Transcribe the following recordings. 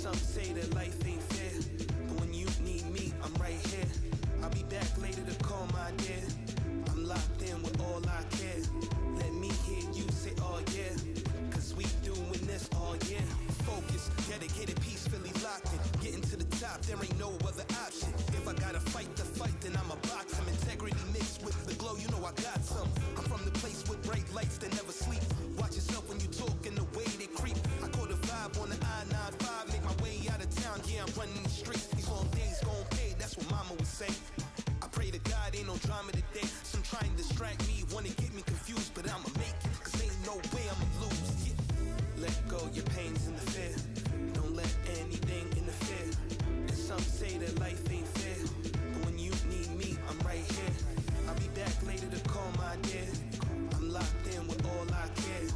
Some say that life ain't fair, but when you need me, I'm right here. I'll be back later to call my dear. I'm locked in with all I care. Let me hear you say, oh yeah, cause we doing this all year. Focus, dedicated, peacefully locked in. Getting to the top, there ain't no other option. If I gotta fight the fight, then I'ma box him. Integrity mixed with the glow, you know I got some. I'm from the place with bright lights that never sleep. Watch yourself when you talk and the way they creep. I caught a vibe on the I-95, make my way out of town. Yeah, I'm running the streets. These long days gon' pay, that's what mama would say. I pray to God ain't no drama today. Some trying to distract me, wanna get me confused, but I'ma make it, cause ain't no way I'ma lose. Yeah. Let go your pains and the fear. Don't let anything interfere. And some say that life ain't fair, but when you need me, I'm right here. I'll be back later to call my dear. I'm locked in with all I care.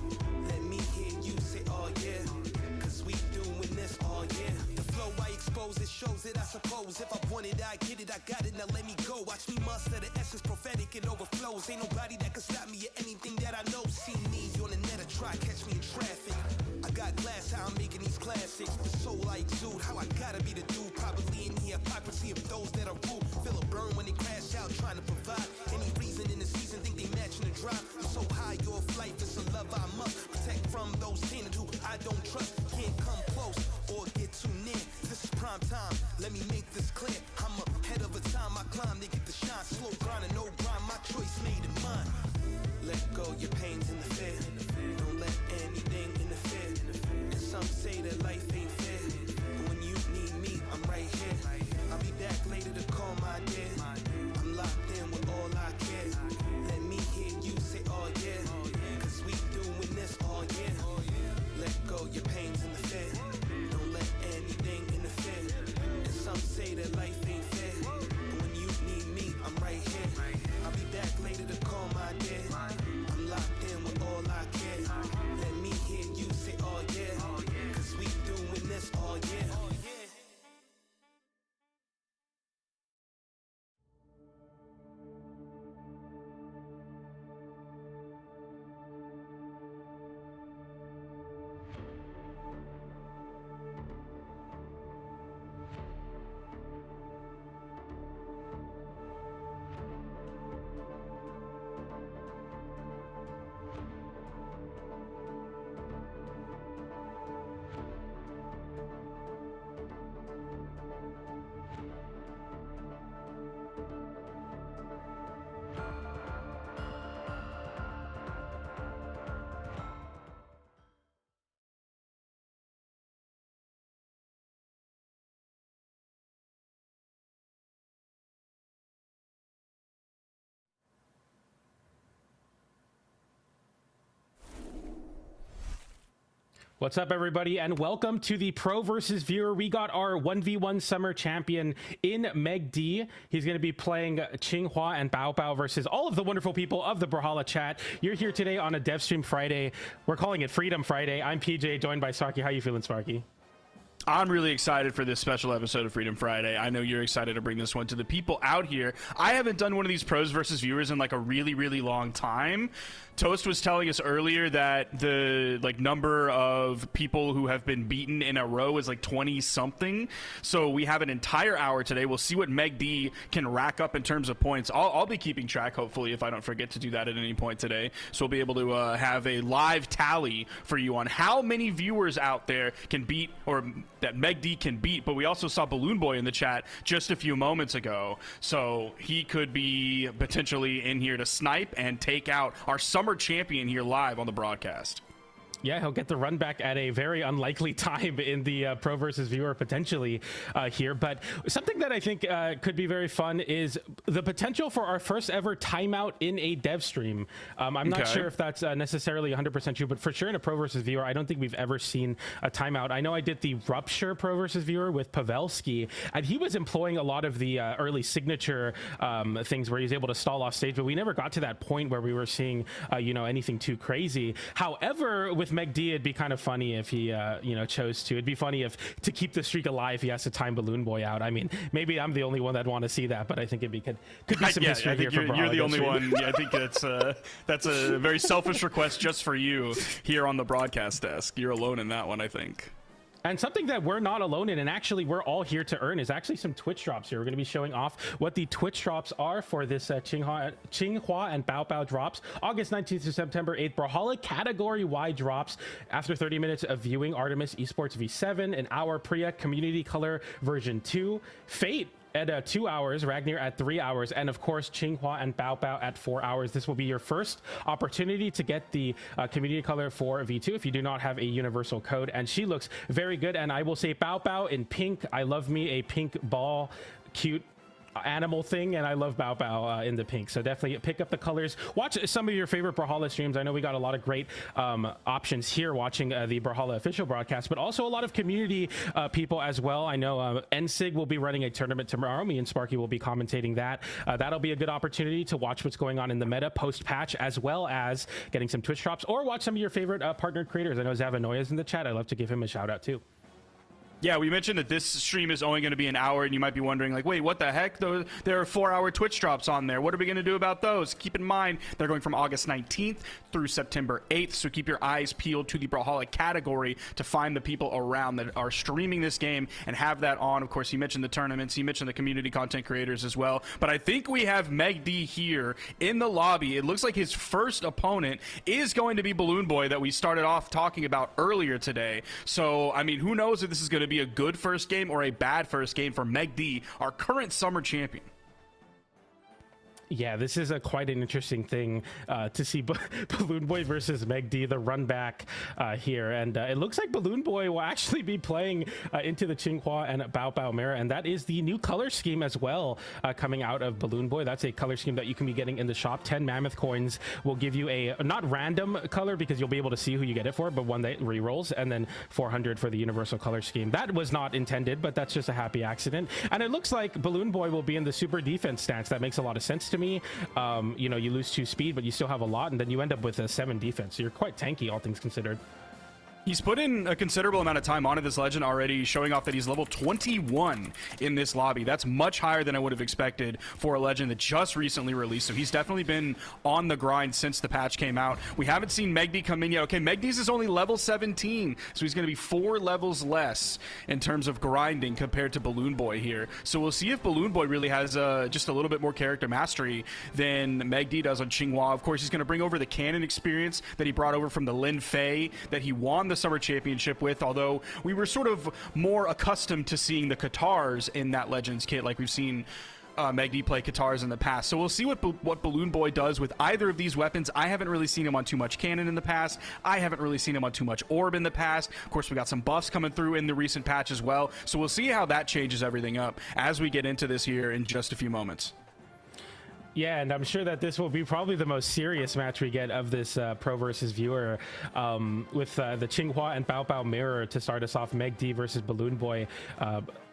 Let me hear you say, oh yeah, cause we doing this all year. The flow I expose, it shows it, I suppose. If I want it, I get it, I got it, now let me go. Watch me muster the essence, prophetic, it overflows. Ain't nobody that can stop me at anything that I know. See me on the net, or try catch me in traffic. I got glass, how I'm making these classics. The soul I exude, how I gotta be the dude. Probably in the hypocrisy of those that are rude. Feel a burn when they crash out, trying to provide. Any reason in the season, think they matching the drive. I'm so high, your flight, it's a love I must protect from those tainted who I don't trust. Can't come close or get too near. This is prime time, let me make this clear. I'm ahead of a time, I climb, they get the shine. Slow grind and no grind, my choice made it mine. Let go your pains and the fear. Don't let anything interfere. And some say that life ain't fair, but when you need me, I'm right here. I'll be back later to call my dear. I'm locked in with all I care. Let me hear you say, oh yeah, cause we doing this all year. Let go your pains and the fear. Don't let anything interfere. And some say that life ain't fair, but when you need me, I'm right here. I'll be back later to call my dear. I'm locked in with all I care. Let me hear you say, oh yeah, cause we doing this all year. What's up, everybody, and welcome to the Pro versus Viewer. We got our 1v1 summer champion in Meg D. He's going to be playing Qinghua and Bao Bao versus all of the wonderful people of the Brawlhalla chat. You're here today on a Dev Stream Friday. We're calling it Freedom Friday. I'm PJ, joined by Sparky. How you feeling, Sparky? I'm really excited for this special episode of Freedom Friday. I know you're excited to bring this one to the people out here. I haven't done one of these pros versus viewers in like a really, really long time. Toast was telling us earlier that the number of people who have been beaten in a row is like 20 something. So we have an entire hour today. We'll see what Meg D can rack up in terms of points. I'll be keeping track, hopefully, if I don't forget to do that at any point today. So we'll be able to have a live tally for you on how many viewers out there can beat, or that Meg D can beat. But we also saw Balloon Boy in the chat just a few moments ago. So he could be potentially in here to snipe and take out our summer champion here live on the broadcast. Yeah, he'll get the run back at a very unlikely time in the Pro versus Viewer potentially here. But something that I think could be very fun is the potential for our first ever timeout in a dev stream. I'm not sure if that's necessarily 100% true, but for sure in a Pro versus Viewer, I don't think we've ever seen a timeout. I know I did the Rupture Pro versus Viewer with Pavelski, and he was employing a lot of the early signature things where he's able to stall off stage, but we never got to that point where we were seeing, anything too crazy. However, with Meg D, it'd be kind of funny if he, chose to. It'd be funny if, to keep the streak alive, he has to time Balloon Boy out. I mean, maybe I'm the only one that want to see that, but I think could be some history here for Brawlhalla. You're the only one. Yeah, I think that's a very selfish request just for you here on the broadcast desk. You're alone in that one, I think. And something that we're not alone in, and actually we're all here to earn, is actually some Twitch drops here. We're going to be showing off what the Twitch drops are for this Tsinghua and Bao Bao drops. August 19th to September 8th, Brawlhalla category-wide drops. After 30 minutes of viewing, Artemis Esports V7, an hour Priya Community Color version 2, Fate at 2 hours, Ragnar at 3 hours, and of course Tsinghua and Bao Bao at 4 hours. This will be your first opportunity to get the community color for V2 if you do not have a universal code, and she looks very good. And I will say Bao Bao in pink. I love me a pink ball, cute animal thing, and I love Bao Bao in the pink. So definitely pick up the colors. Watch some of your favorite Brawlhalla streams. I know we got a lot of great options here watching the Brawlhalla official broadcast, but also a lot of community people as well. I know NSIG will be running a tournament tomorrow. Me and Sparky will be commentating that. That'll be a good opportunity to watch what's going on in the meta post-patch, as well as getting some Twitch drops, or watch some of your favorite partnered creators. I know Zavanoya is in the chat. I'd love to give him a shout out too. Yeah, we mentioned that this stream is only going to be an hour, and you might be wondering, like, wait, what the heck? There are 4-hour Twitch drops on there. What are we going to do about those? Keep in mind, they're going from August 19th through September 8th, so keep your eyes peeled to the Brawlhalla category to find the people around that are streaming this game and have that on. Of course, you mentioned the tournaments, you mentioned the community content creators as well, but I think we have Meg D here in the lobby. It looks like his first opponent is going to be Balloon Boy that we started off talking about earlier today. So, I mean, who knows if this is going to be a good first game or a bad first game for Meg D, our current summer champion. Yeah, this is quite an interesting thing to see Balloon Boy versus Meg D, the run back here. And it looks like Balloon Boy will actually be playing into the Tsinghua and Bao Bao mirror. And that is the new color scheme as well coming out of Balloon Boy. That's a color scheme that you can be getting in the shop. 10 mammoth coins will give you a not random color, because you'll be able to see who you get it for, but one that re-rolls, and then 400 for the universal color scheme. That was not intended, but that's just a happy accident. And it looks like Balloon Boy will be in the super defense stance. That makes a lot of sense to me. You know, you lose 2 speed, but you still have a lot, and then you end up with a 7 defense. So you're quite tanky, all things considered. He's put in a considerable amount of time onto this legend already, showing off that he's level 21 in this lobby. That's much higher than I would have expected for a legend that just recently released. So he's definitely been on the grind since the patch came out. We haven't seen Meg D come in yet. Okay, Meg D's is only level 17, so he's going to be 4 levels less in terms of grinding compared to Balloon Boy here. So we'll see if Balloon Boy really has just a little bit more character mastery than Meg D does on Tsinghua. Of course, he's going to bring over the cannon experience that he brought over from the Lin Fei that he won the Summer Championship with, although we were sort of more accustomed to seeing the Katars in that Legends kit, like we've seen Meg D play Katars in the past. So we'll see what Balloon Boy does with either of these weapons. I haven't really seen him on too much cannon in the past. I haven't really seen him on too much orb in the past. Of course, we got some buffs coming through in the recent patch as well. So we'll see how that changes everything up as we get into this here in just a few moments. Yeah, and I'm sure that this will be probably the most serious match we get of this pro versus viewer, with the Tsinghua and Bao Bao mirror to start us off. Meg D versus Balloon Boy,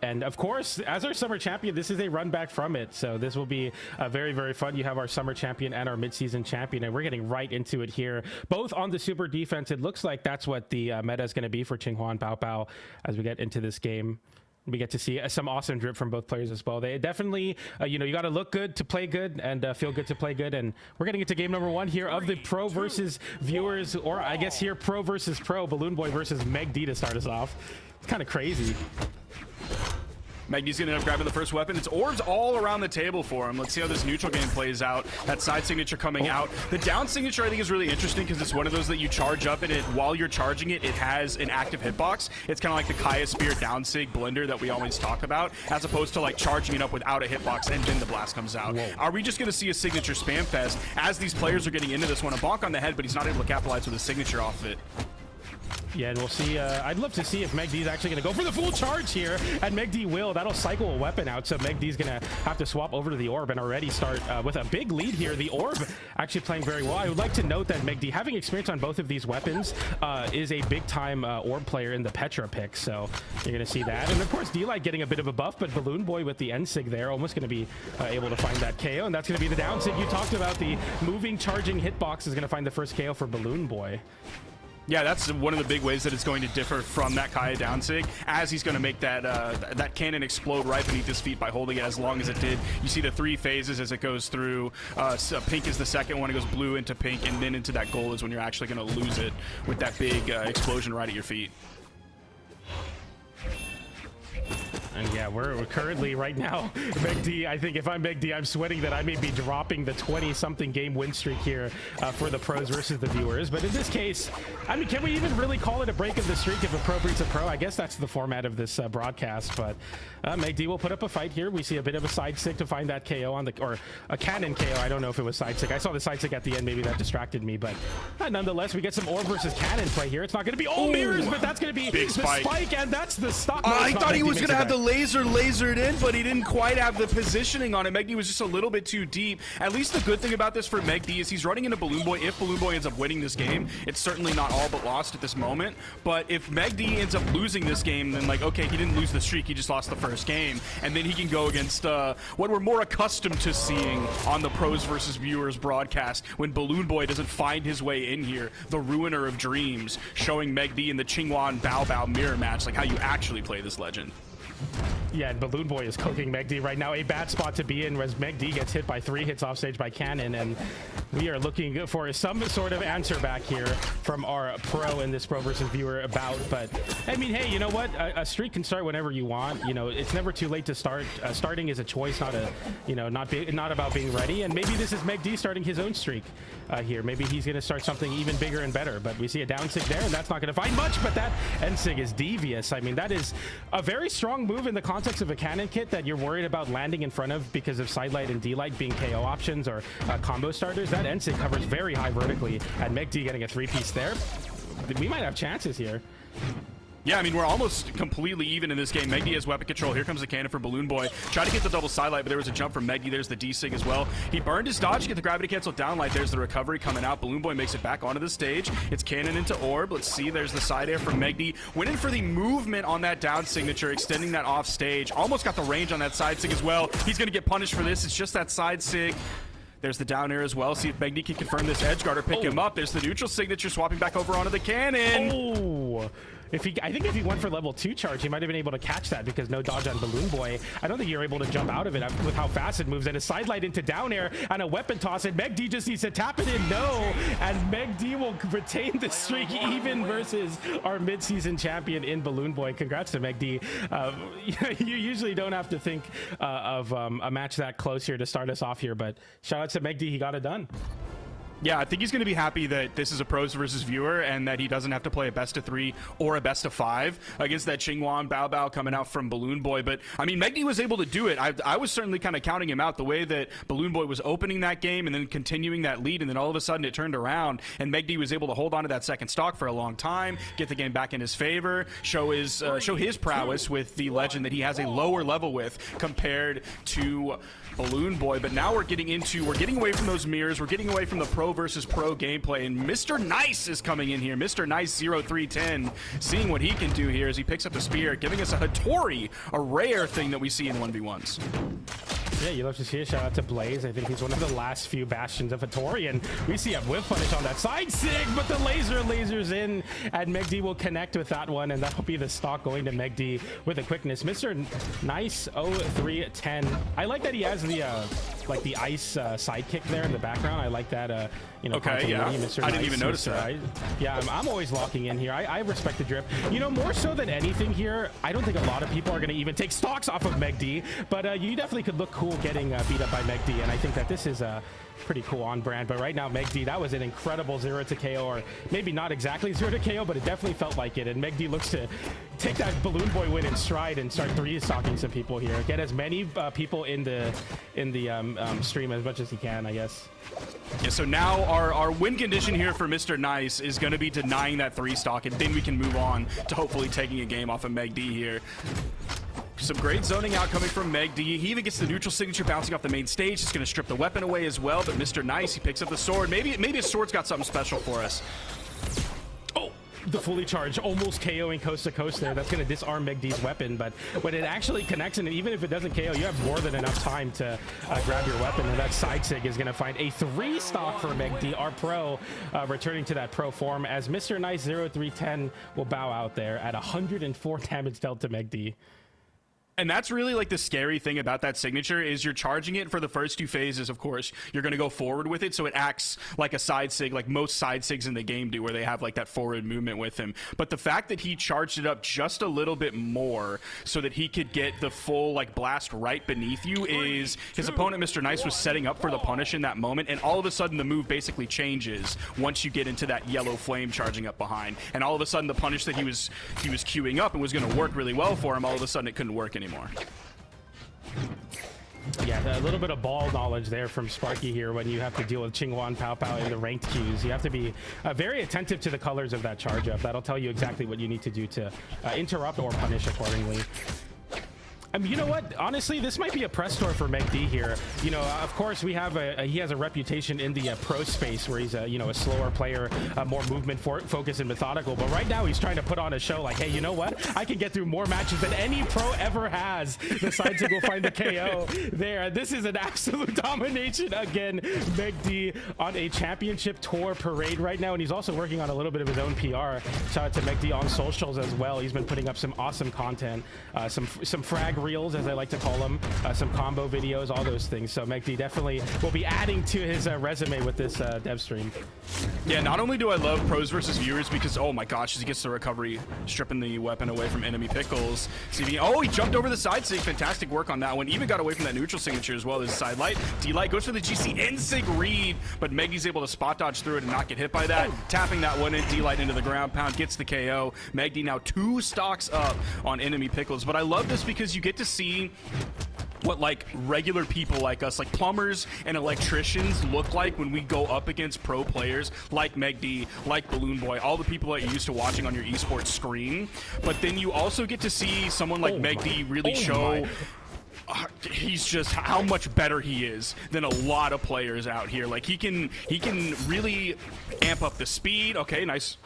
and of course, as our summer champion, this is a run back from it, so this will be very, very fun. You have our summer champion and our mid-season champion, and we're getting right into it here, both on the super defense. It looks like that's what the meta is going to be for Tsinghua and Bao Bao as we get into this game. We get to see some awesome drip from both players as well. They definitely, you know, you got to look good to play good, and feel good to play good. And we're getting into game number 1 here of the pro versus viewers, or I guess here pro versus pro, Balloon Boy versus Meg D to start us off. It's kind of crazy. Meg D's gonna end up grabbing the first weapon. It's orbs all around the table for him. Let's see how this neutral game plays out. That side signature coming out. The down signature I think is really interesting because it's one of those that you charge up, and while you're charging it, it has an active hitbox. It's kind of like the Kaya Spear down sig blender that we always talk about, as opposed to like charging it up without a hitbox and then the blast comes out. Whoa. Are we just gonna see a signature spam fest as these players are getting into this one? A bonk on the head, but he's not able to capitalize with a signature off of it. Yeah, and we'll see. I'd love to see if Meg D is actually going to go for the full charge here, and Meg D will. That'll cycle a weapon out, so Meg D is going to have to swap over to the orb and already start with a big lead here. The orb actually playing very well. I would like to note that Meg D, having experience on both of these weapons, is a big-time orb player in the Petra pick, so you're going to see that. And of course, D-Light getting a bit of a buff, but Balloon Boy with the N-Sig there, almost going to be able to find that KO, and that's going to be the down sig. You talked about the moving, charging hitbox is going to find the first KO for Balloon Boy. Yeah, that's one of the big ways that it's going to differ from that Kaya down sig, as he's going to make that that cannon explode right beneath his feet by holding it as long as it did. You see the 3 phases as it goes through. So pink is the second one. It goes blue into pink, and then into that gold is when you're actually going to lose it with that big explosion right at your feet. And yeah, we're currently right now, Meg D, I think if I'm Meg D, I'm sweating that I may be dropping the 20-something game win streak here for the pros versus the viewers. But in this case, I mean, can we even really call it a break of the streak if a pro beats a pro? I guess that's the format of this broadcast, but Meg D will put up a fight here. We see a bit of a side stick to find that KO on the, or a cannon KO. I don't know if it was side stick. I saw the side stick at the end. Maybe that distracted me, but nonetheless, we get some orb versus cannon play here. It's not going to be all mirrors, but that's going to be big the spike, and that's the stock. No, I thought he was going to have the the laser lasered in, but he didn't quite have the positioning on it. Meg D was just a little bit too deep. At least the good thing about this for Meg D is he's running into Balloon Boy. If Balloon Boy ends up winning this game, it's certainly not all but lost at this moment. But if Meg D ends up losing this game, then like, okay, he didn't lose the streak, he just lost the first game. And then he can go against what we're more accustomed to seeing on the pros versus viewers broadcast when Balloon Boy doesn't find his way in here, the ruiner of dreams, showing Meg D in the Qinghua and Bao Bao mirror match, like how you actually play this legend. Yeah, and Balloon Boy is cooking Meg D right now. A bad spot to be in as Meg D gets hit by 3 hits off stage by Cannon, and we are looking for some sort of answer back here from our pro in this pro versus viewer bout. But I mean, hey, you know what? A streak can start whenever you want. You know, it's never too late to start. Starting is a choice, not a, you know, not about being ready. And maybe this is Meg D starting his own streak here. Maybe he's going to start something even bigger and better. But we see a down sig there, and that's not going to find much. But that end sig is devious. I mean, that is a very strong move in the context of a cannon kit that you're worried about landing in front of because of side light and D light being KO options or combo starters. That end sig covers very high vertically, and Meg D getting a 3-piece there. We might have chances here. Yeah, I mean, we're almost completely even in this game. Meg D has weapon control. Here comes the cannon for Balloon Boy. Try to get the double side light, but there was a jump from Meg D. There's the D-Sig as well. He burned his dodge to get the gravity cancel down light. There's the recovery coming out. Balloon Boy makes it back onto the stage. It's cannon into orb. Let's see. There's the side air from Meg D. Went in for the movement on that down signature, extending that off stage. Almost got the range on that side sig as well. He's going to get punished for this. It's just that side sig. There's the down air as well. See if Meg D can confirm this edge guard or pick him up. There's the neutral signature swapping back over onto the cannon. Oh! I think if he went for level 2 charge, he might have been able to catch that because no dodge on Balloon Boy. I don't think you're able to jump out of it with how fast it moves. And a side light into down air and a weapon toss. And Meg D just needs to tap it in. No. And Meg D will retain the streak even versus our mid-season champion in Balloon Boy. Congrats to Meg D. You usually don't have to think of a match that close here to start us off here. But shout out to Meg D. He got it done. Yeah, I think he's going to be happy that this is a pros versus viewer and that he doesn't have to play a best of 3 or a best of 5 against that Qinghua and Bao Bao coming out from Balloon Boy. But I mean, Meg D was able to do it. I was certainly kind of counting him out the way that Balloon Boy was opening that game and then continuing that lead, and then all of a sudden it turned around and Meg D was able to hold on to that second stock for a long time, get the game back in his favor, show his prowess with the legend that he has a lower level with compared to Balloon Boy. But now we're getting away from those mirrors, we're getting away from the pro versus pro gameplay, and Mr. Nice is coming in here. Mr. Nice 0310 seeing what he can do here as he picks up the spear, giving us a Hattori, a rare thing that we see in 1v1s. Yeah, you love to see it. Shout out to Blaze. I think he's one of the last few bastions of Hattori, and we see a whiff punish on that side sig, but the lasers in, and Meg D will connect with that one, and that'll be the stock going to Meg D with a quickness. Mr. Nice 0310. I like that he has the like the ice sidekick there in the background. I like that. You know, okay, yeah. Mr. I didn't Nice, even notice Mr. that. Yeah, I'm always locking in here. I respect the drip. You know, more so than anything here, I don't think a lot of people are going to even take stocks off of Meg D, but you definitely could look cool getting beat up by Meg D, and I think that this is pretty cool on brand. But right now, Meg D, that was an incredible 0 to KO, or maybe not exactly 0 to KO, but it definitely felt like it. And Meg D looks to take that Balloon Boy win in stride and start 3-stocking some people here. Get as many people in the stream as much as he can, I guess. Yeah, so now our win condition here for Mr. Nice is going to be denying that 3-stock, and then we can move on to hopefully taking a game off of Meg D here. Some great zoning out coming from Meg D. He even gets the neutral signature bouncing off the main stage. He's going to strip the weapon away as well, but Mr. Nice, he picks up the sword. Maybe his sword's got something special for us. Oh, the fully charged, almost KOing coast to coast there. That's going to disarm Meg D's weapon, but when it actually connects, and even if it doesn't KO, you have more than enough time to grab your weapon, and that side sig is going to find a 3-stock for Meg D, our pro, returning to that pro form, as Mr. Nice 0310 will bow out there at 104 damage dealt to Meg D. And that's really like the scary thing about that signature is you're charging it for the first 2 phases. Of course, you're going to go forward with it, so it acts like a side sig, like most side sigs in the game do, where they have like that forward movement with him. But the fact that he charged it up just a little bit more so that he could get the full like blast right beneath you is his opponent, Mr. Nice, was setting up for the punish in that moment, and all of a sudden the move basically changes once you get into that yellow flame charging up behind, and all of a sudden the punish that he was queuing up and was going to work really well for him, all of a sudden it couldn't work anymore. Yeah, a little bit of ball knowledge there from Sparky here when you have to deal with Qingyuan Pao Pao in the ranked queues. You have to be very attentive to the colors of that charge up. That'll tell you exactly what you need to do to interrupt or punish accordingly. I mean, you know what? Honestly, this might be a press tour for McD here. You know, of course, we have he has a reputation in the pro space where he's a a slower player, more movement focused and methodical. But right now, he's trying to put on a show like, hey, you know what? I can get through more matches than any pro ever has. The side sig will find the KO there. This is an absolute domination again. McD on a championship tour parade right now, and he's also working on a little bit of his own PR. Shout out to McD on socials as well. He's been putting up some awesome content, some frag reels, as I like to call them, some combo videos, all those things. So McD definitely will be adding to his resume with this dev stream. Yeah, not only do I love pros versus viewers because, oh my gosh, as he gets the recovery, stripping the weapon away from enemy pickles. CV, oh, he jumped over the side sig. Fantastic work on that one. Even got away from that neutral signature as well as side light. D-Light goes for the GC N-Sig read, but Megdy's able to spot dodge through it and not get hit by that. Tapping that one in, D-Light into the ground pound, gets the KO. Megdy now 2 stocks up on enemy pickles. But I love this because you get to see what like regular people like us, like plumbers and electricians, look like when we go up against pro players like McD, like Balloon Boy, all the people that you're used to watching on your esports screen. But then you also get to see someone like McD really show he's just how much better he is than a lot of players out here. Like he can really amp up the speed. Okay, nice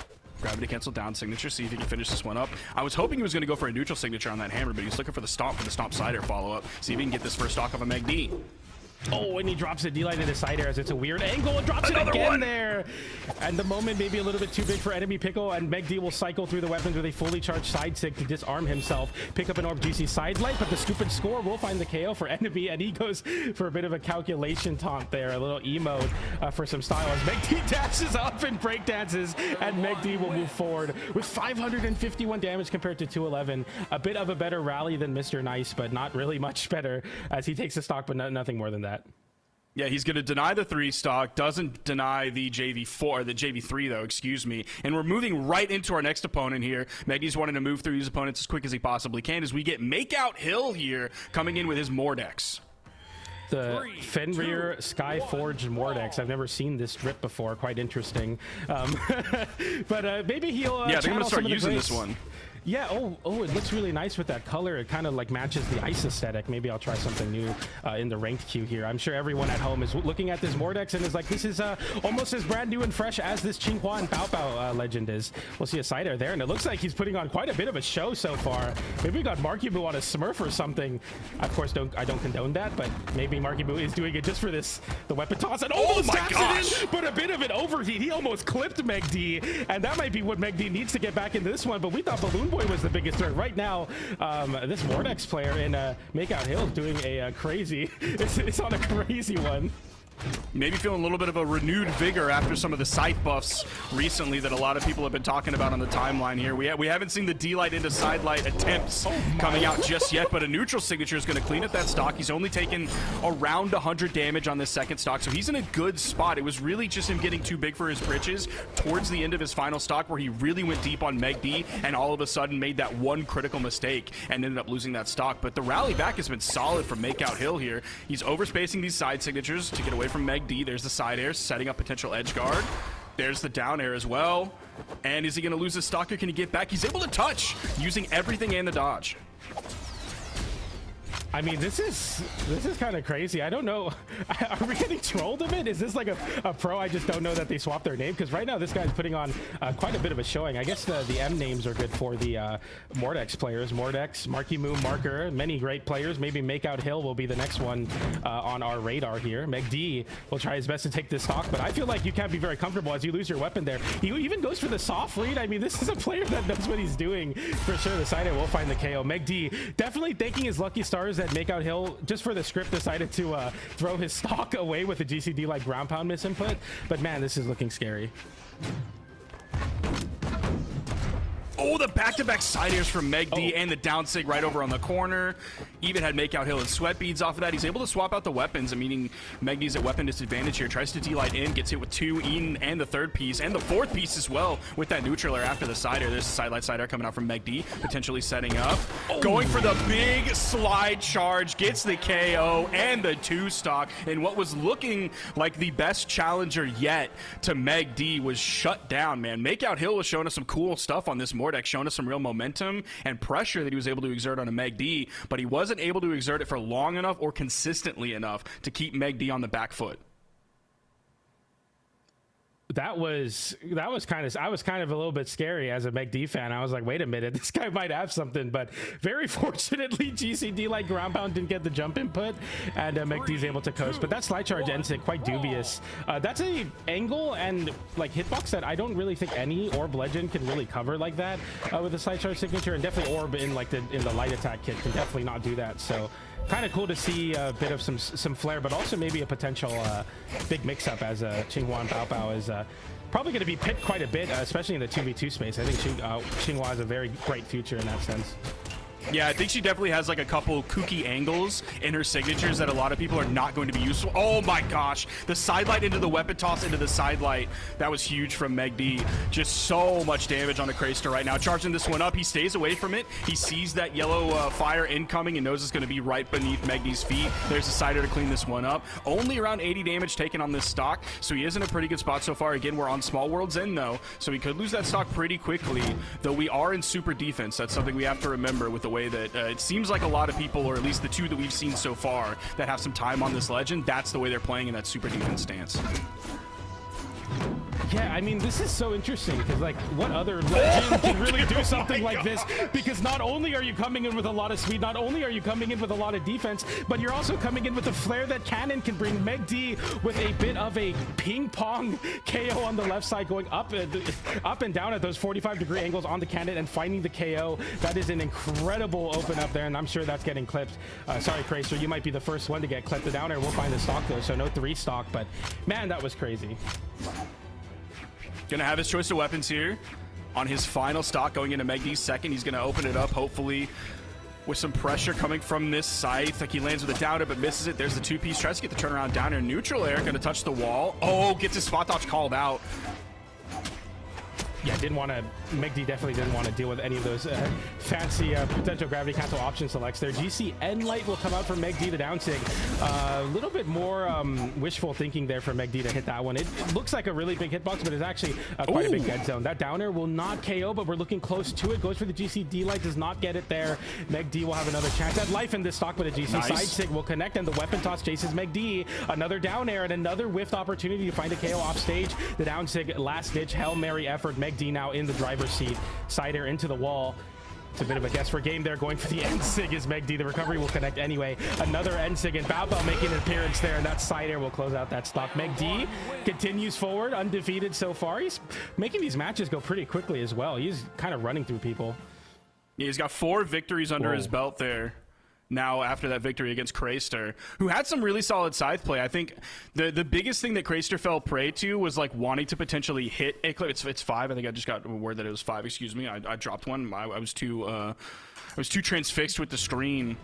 gravity cancel down signature. See if he can finish this one up. I was hoping he was going to go for a neutral signature on that hammer, but he's looking for the stomp side air follow up. See if he can get this first stock off of McD. Oh, and he drops a D-Light into side air as it's a weird angle and drops it again there. And the moment maybe a little bit too big for enemy pickle, and McD will cycle through the weapons with a fully charged side sig to disarm himself, pick up an orb GC side light, but the stupid score will find the KO for enemy, and he goes for a bit of a calculation taunt there, a little emote for some style as McD dashes up and breakdances, and McD will move forward with 551 damage compared to 211. A bit of a better rally than Mr. Nice, but not really much better as he takes the stock, but nothing more than that. Yeah, he's going to deny the 3 stock, doesn't deny the JV4, the JV3 though, excuse me. And we're moving right into our next opponent here. Megdy's wanting to move through these opponents as quick as he possibly can as we get Makeout Hill here coming in with his Mordex. The Fenrir Skyforged Mordex. I've never seen this drip before. Quite interesting. But maybe he'll yeah, they're going to start using this one. Yeah, oh, it looks really nice with that color. It kind of like matches the ice aesthetic. Maybe I'll try something new in the ranked queue here. I'm sure everyone at home is looking at this Mordex and is like, this is almost as brand new and fresh as this Qingyuan Pao Pao legend is. We'll see a side air there, and it looks like he's putting on quite a bit of a show so far. Maybe we got Markibu on a Smurf or something. Of course, I don't condone that, but maybe Markibu is doing it just for this, the weapon toss, and almost taps it in, but a bit of an overheat. He almost clipped McD, and that might be what McD needs to get back into this one, but we thought Balloon Boy was the biggest threat. Right now, this Mordex player in Makeout Hill is doing a crazy, it's on a crazy one. Maybe feeling a little bit of a renewed vigor after some of the scythe buffs recently that a lot of people have been talking about on the timeline here. We haven't seen the D-Light into side light attempts coming out just yet, but a neutral signature is going to clean up that stock. He's only taken around 100 damage on this second stock, so he's in a good spot. It was really just him getting too big for his britches towards the end of his final stock where he really went deep on McD and all of a sudden made that one critical mistake and ended up losing that stock. But the rally back has been solid from Makeout Hill here. He's overspacing these side signatures to get away from McD. There's the side air, setting up potential edge guard. There's the down air as well. And is he going to lose his stock or can he get back? He's able to touch using everything and the dodge. I mean, this is kind of crazy. I don't know. Are we getting trolled a bit? Is this like a pro? I just don't know that they swapped their name, because right now this guy's putting on quite a bit of a showing. I guess the M names are good for the Mordex players. Mordex, Marky Moon, Marker, many great players. Maybe Makeout Hill will be the next one on our radar here. Meg D will try his best to take this stock, but I feel like you can't be very comfortable as you lose your weapon there. He even goes for the soft read. I mean, this is a player that knows what he's doing for sure. The Sider will find the KO. Meg D definitely thanking his lucky stars that Makeout Hill, just for the script, decided to throw his stock away with a GCD like ground pound misinput. But man, this is looking scary. Oh, the back-to-back side airs from Meg D and the down sig right over on the corner. Even had Makeout Hill and sweat beads off of that. He's able to swap out the weapons, meaning Meg D's at weapon disadvantage here. Tries to D-light in, gets hit with 2 Eden and the 3rd piece, and the 4th piece as well with that neutral air after the side air. There's the sidelight side air coming out from Meg D, potentially setting up. Going for the big slide charge, gets the KO and the 2 stock. And what was looking like the best challenger yet to Meg D was shut down, man. Makeout Hill was showing us some cool stuff on this Mordex, showing us some real momentum and pressure that he was able to exert on a Meg D, but he wasn't able to exert it for long enough or consistently enough to keep Meg D on the back foot. That was kind of, I was kind of a little bit scary as a Meg D fan. I was like, wait a minute, this guy might have something, but very fortunately GCD like ground pound didn't get the jump input, and Meg D's able to coast. But that slide charge NSIG quite dubious. That's a angle and like hitbox that I don't really think any Orb Legend can really cover like that with the slide charge signature, and definitely Orb in like in the light attack kit can definitely not do that. So kind of cool to see a bit of some flair, but also maybe a potential big mix-up, as Qinghua and Bao Bao is probably going to be picked quite a bit, especially in the 2v2 space. I think Qinghua has a very bright future in that sense. Yeah, I think she definitely has like a couple kooky angles in her signatures that a lot of people are not going to be useful. Oh my gosh, the sidelight into the weapon toss into the sidelight. That was huge from Meg D. Just so much damage on the Crayster right now. Charging this one up, he stays away from it. He sees that yellow fire incoming and knows it's going to be right beneath Meg D's feet. There's a Sider to clean this one up. Only around 80 damage taken on this stock, so he is in a pretty good spot so far. Again, we're on Small World's End though, so he could lose that stock pretty quickly, though we are in super defense. That's something we have to remember with the way that it seems like a lot of people, or at least the 2 that we've seen so far that have some time on this legend, that's the way they're playing in that super defense stance. Yeah, I mean, this is so interesting because, like, what other legend can really do something like this? Because not only are you coming in with a lot of speed, not only are you coming in with a lot of defense, but you're also coming in with the flair that Cannon can bring. Meg D with a bit of a ping-pong KO on the left side, going up and down at those 45-degree angles on the Cannon and finding the KO. That is an incredible open up there, and I'm sure that's getting clipped. Sorry, Crayster, you might be the first one to get clipped. The downer will find the stock, though, so no 3 stock, but man, that was crazy. Gonna have his choice of weapons here on his final stock going into Meg D's second. He's gonna open it up, hopefully with some pressure coming from this scythe. Like he lands with a downer but misses it. There's the 2-piece, tries to get the turnaround downer. Neutral air, gonna touch the wall. Oh, gets his spot dodge called out. Yeah, Meg D definitely didn't want to deal with any of those fancy potential gravity cancel option selects there. GCN light will come out for Meg D, the down sig. A little bit more wishful thinking there for Meg D to hit that one. It looks like a really big hitbox, but it's actually quite a big dead zone. That downer will not KO, but we're looking close to it. Goes for the GCD light, does not get it there. Meg D will have another chance at life in this stock, but a GC nice. side sig will connect, and the weapon toss chases Meg D. Another down air and another whiffed opportunity to find a KO off stage. The down sig last ditch Hail Mary effort. Meg D now in the driver's seat. Side air into the wall. It's a bit of a guess for game there. Going for the N-Sig is Meg D. The recovery will connect anyway. Another N-Sig, and Bao Bao making an appearance there, and that side air will close out that stock. Meg D continues forward, undefeated so far. He's making these matches go pretty quickly as well. He's kind of running through people. Yeah, he's got 4 victories under his belt there. Now, after that victory against Crayster, who had some really solid scythe play. I think the biggest thing that Crayster fell prey to was like wanting to potentially hit a clip. It's 5. I think I just got word that it was 5. Excuse me. I dropped one. I was too transfixed with the screen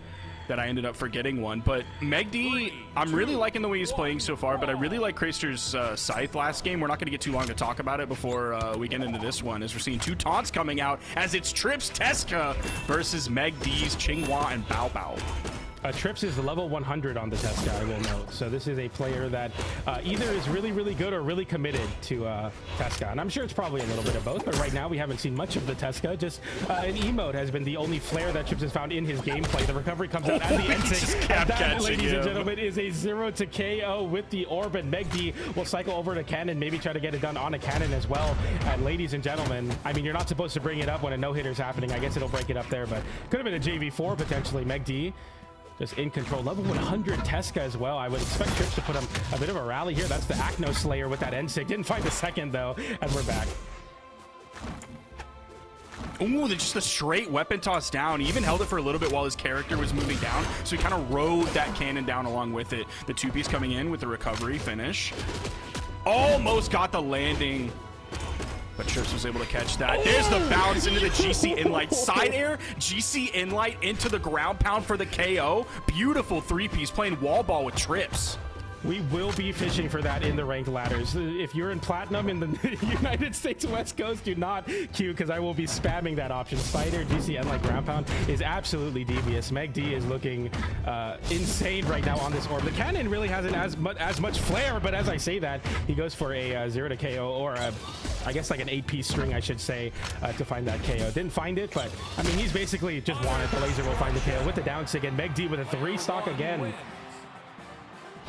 that I ended up forgetting one. But Meg D, I'm really liking the way he's playing so far, but I really like Crayster's scythe last game. We're not going to get too long to talk about it before we get into this one, as we're seeing 2 taunts coming out as it's Trips Teska versus Meg D's Qinghua and Bao Bao. Trips is level 100 on the Tesca, I will note. So this is a player that either is really, really good or really committed to Tesca. And I'm sure it's probably a little bit of both, but right now we haven't seen much of the Tesca. Just an emote has been the only flare that Trips has found in his gameplay. The recovery comes out at the end. And that, ladies and gentlemen, is a 0 to KO with the orb, and Megd will cycle over to cannon, maybe try to get it done on a cannon as well. And ladies and gentlemen, I mean, you're not supposed to bring it up when a no-hitter is happening. I guess it'll break it up there, but could have been a JV4 potentially. Megd just in control. Level 100 Tesca as well. I would expect Trips to put him a bit of a rally here. That's the Acno Slayer with that N-Sig. Didn't find the second though, and we're back. Ooh, just a straight weapon toss down. He even held it for a little bit while his character was moving down, so he kind of rode that cannon down along with it. The two-piece coming in with the recovery finish. Almost got the landing, but Trips was able to catch that. There's the bounce into the GC Inlight. Side air, GC Inlight into the ground pound for the KO. Beautiful three-piece playing wall ball with Trips. We will be fishing for that in the ranked ladders. If you're in Platinum in the United States West Coast, do not queue, because I will be spamming that option. Spider, GC, and like ground pound is absolutely devious. Megd is looking insane right now on this orb. The cannon really hasn't as much flare, but as I say that, he goes for a 0 to KO, or I guess like an 8-piece string, I should say, to find that KO. Didn't find it, but I mean, he's basically just wanted the laser will find the KO with the down sig, and Megd with a 3-stock again.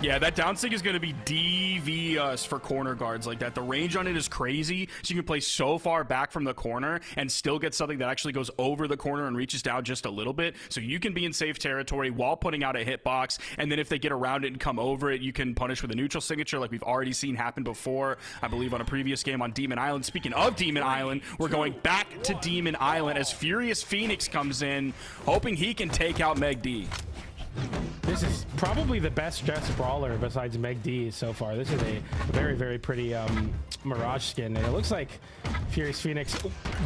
Yeah, that down sig is going to be devious for corner guards like that. The range on it is crazy, so you can play so far back from the corner and still get something that actually goes over the corner and reaches down just a little bit. So you can be in safe territory while putting out a hitbox, and then if they get around it and come over it, you can punish with a neutral signature like we've already seen happen before, I believe on a previous game on Demon Island. Speaking of Demon Island, we're going back to Demon Island as Furious Phoenix comes in, hoping he can take out Megd. This is probably the best dressed brawler besides Megd so far. This is a very, very pretty Mirage skin. And it looks like Furious Phoenix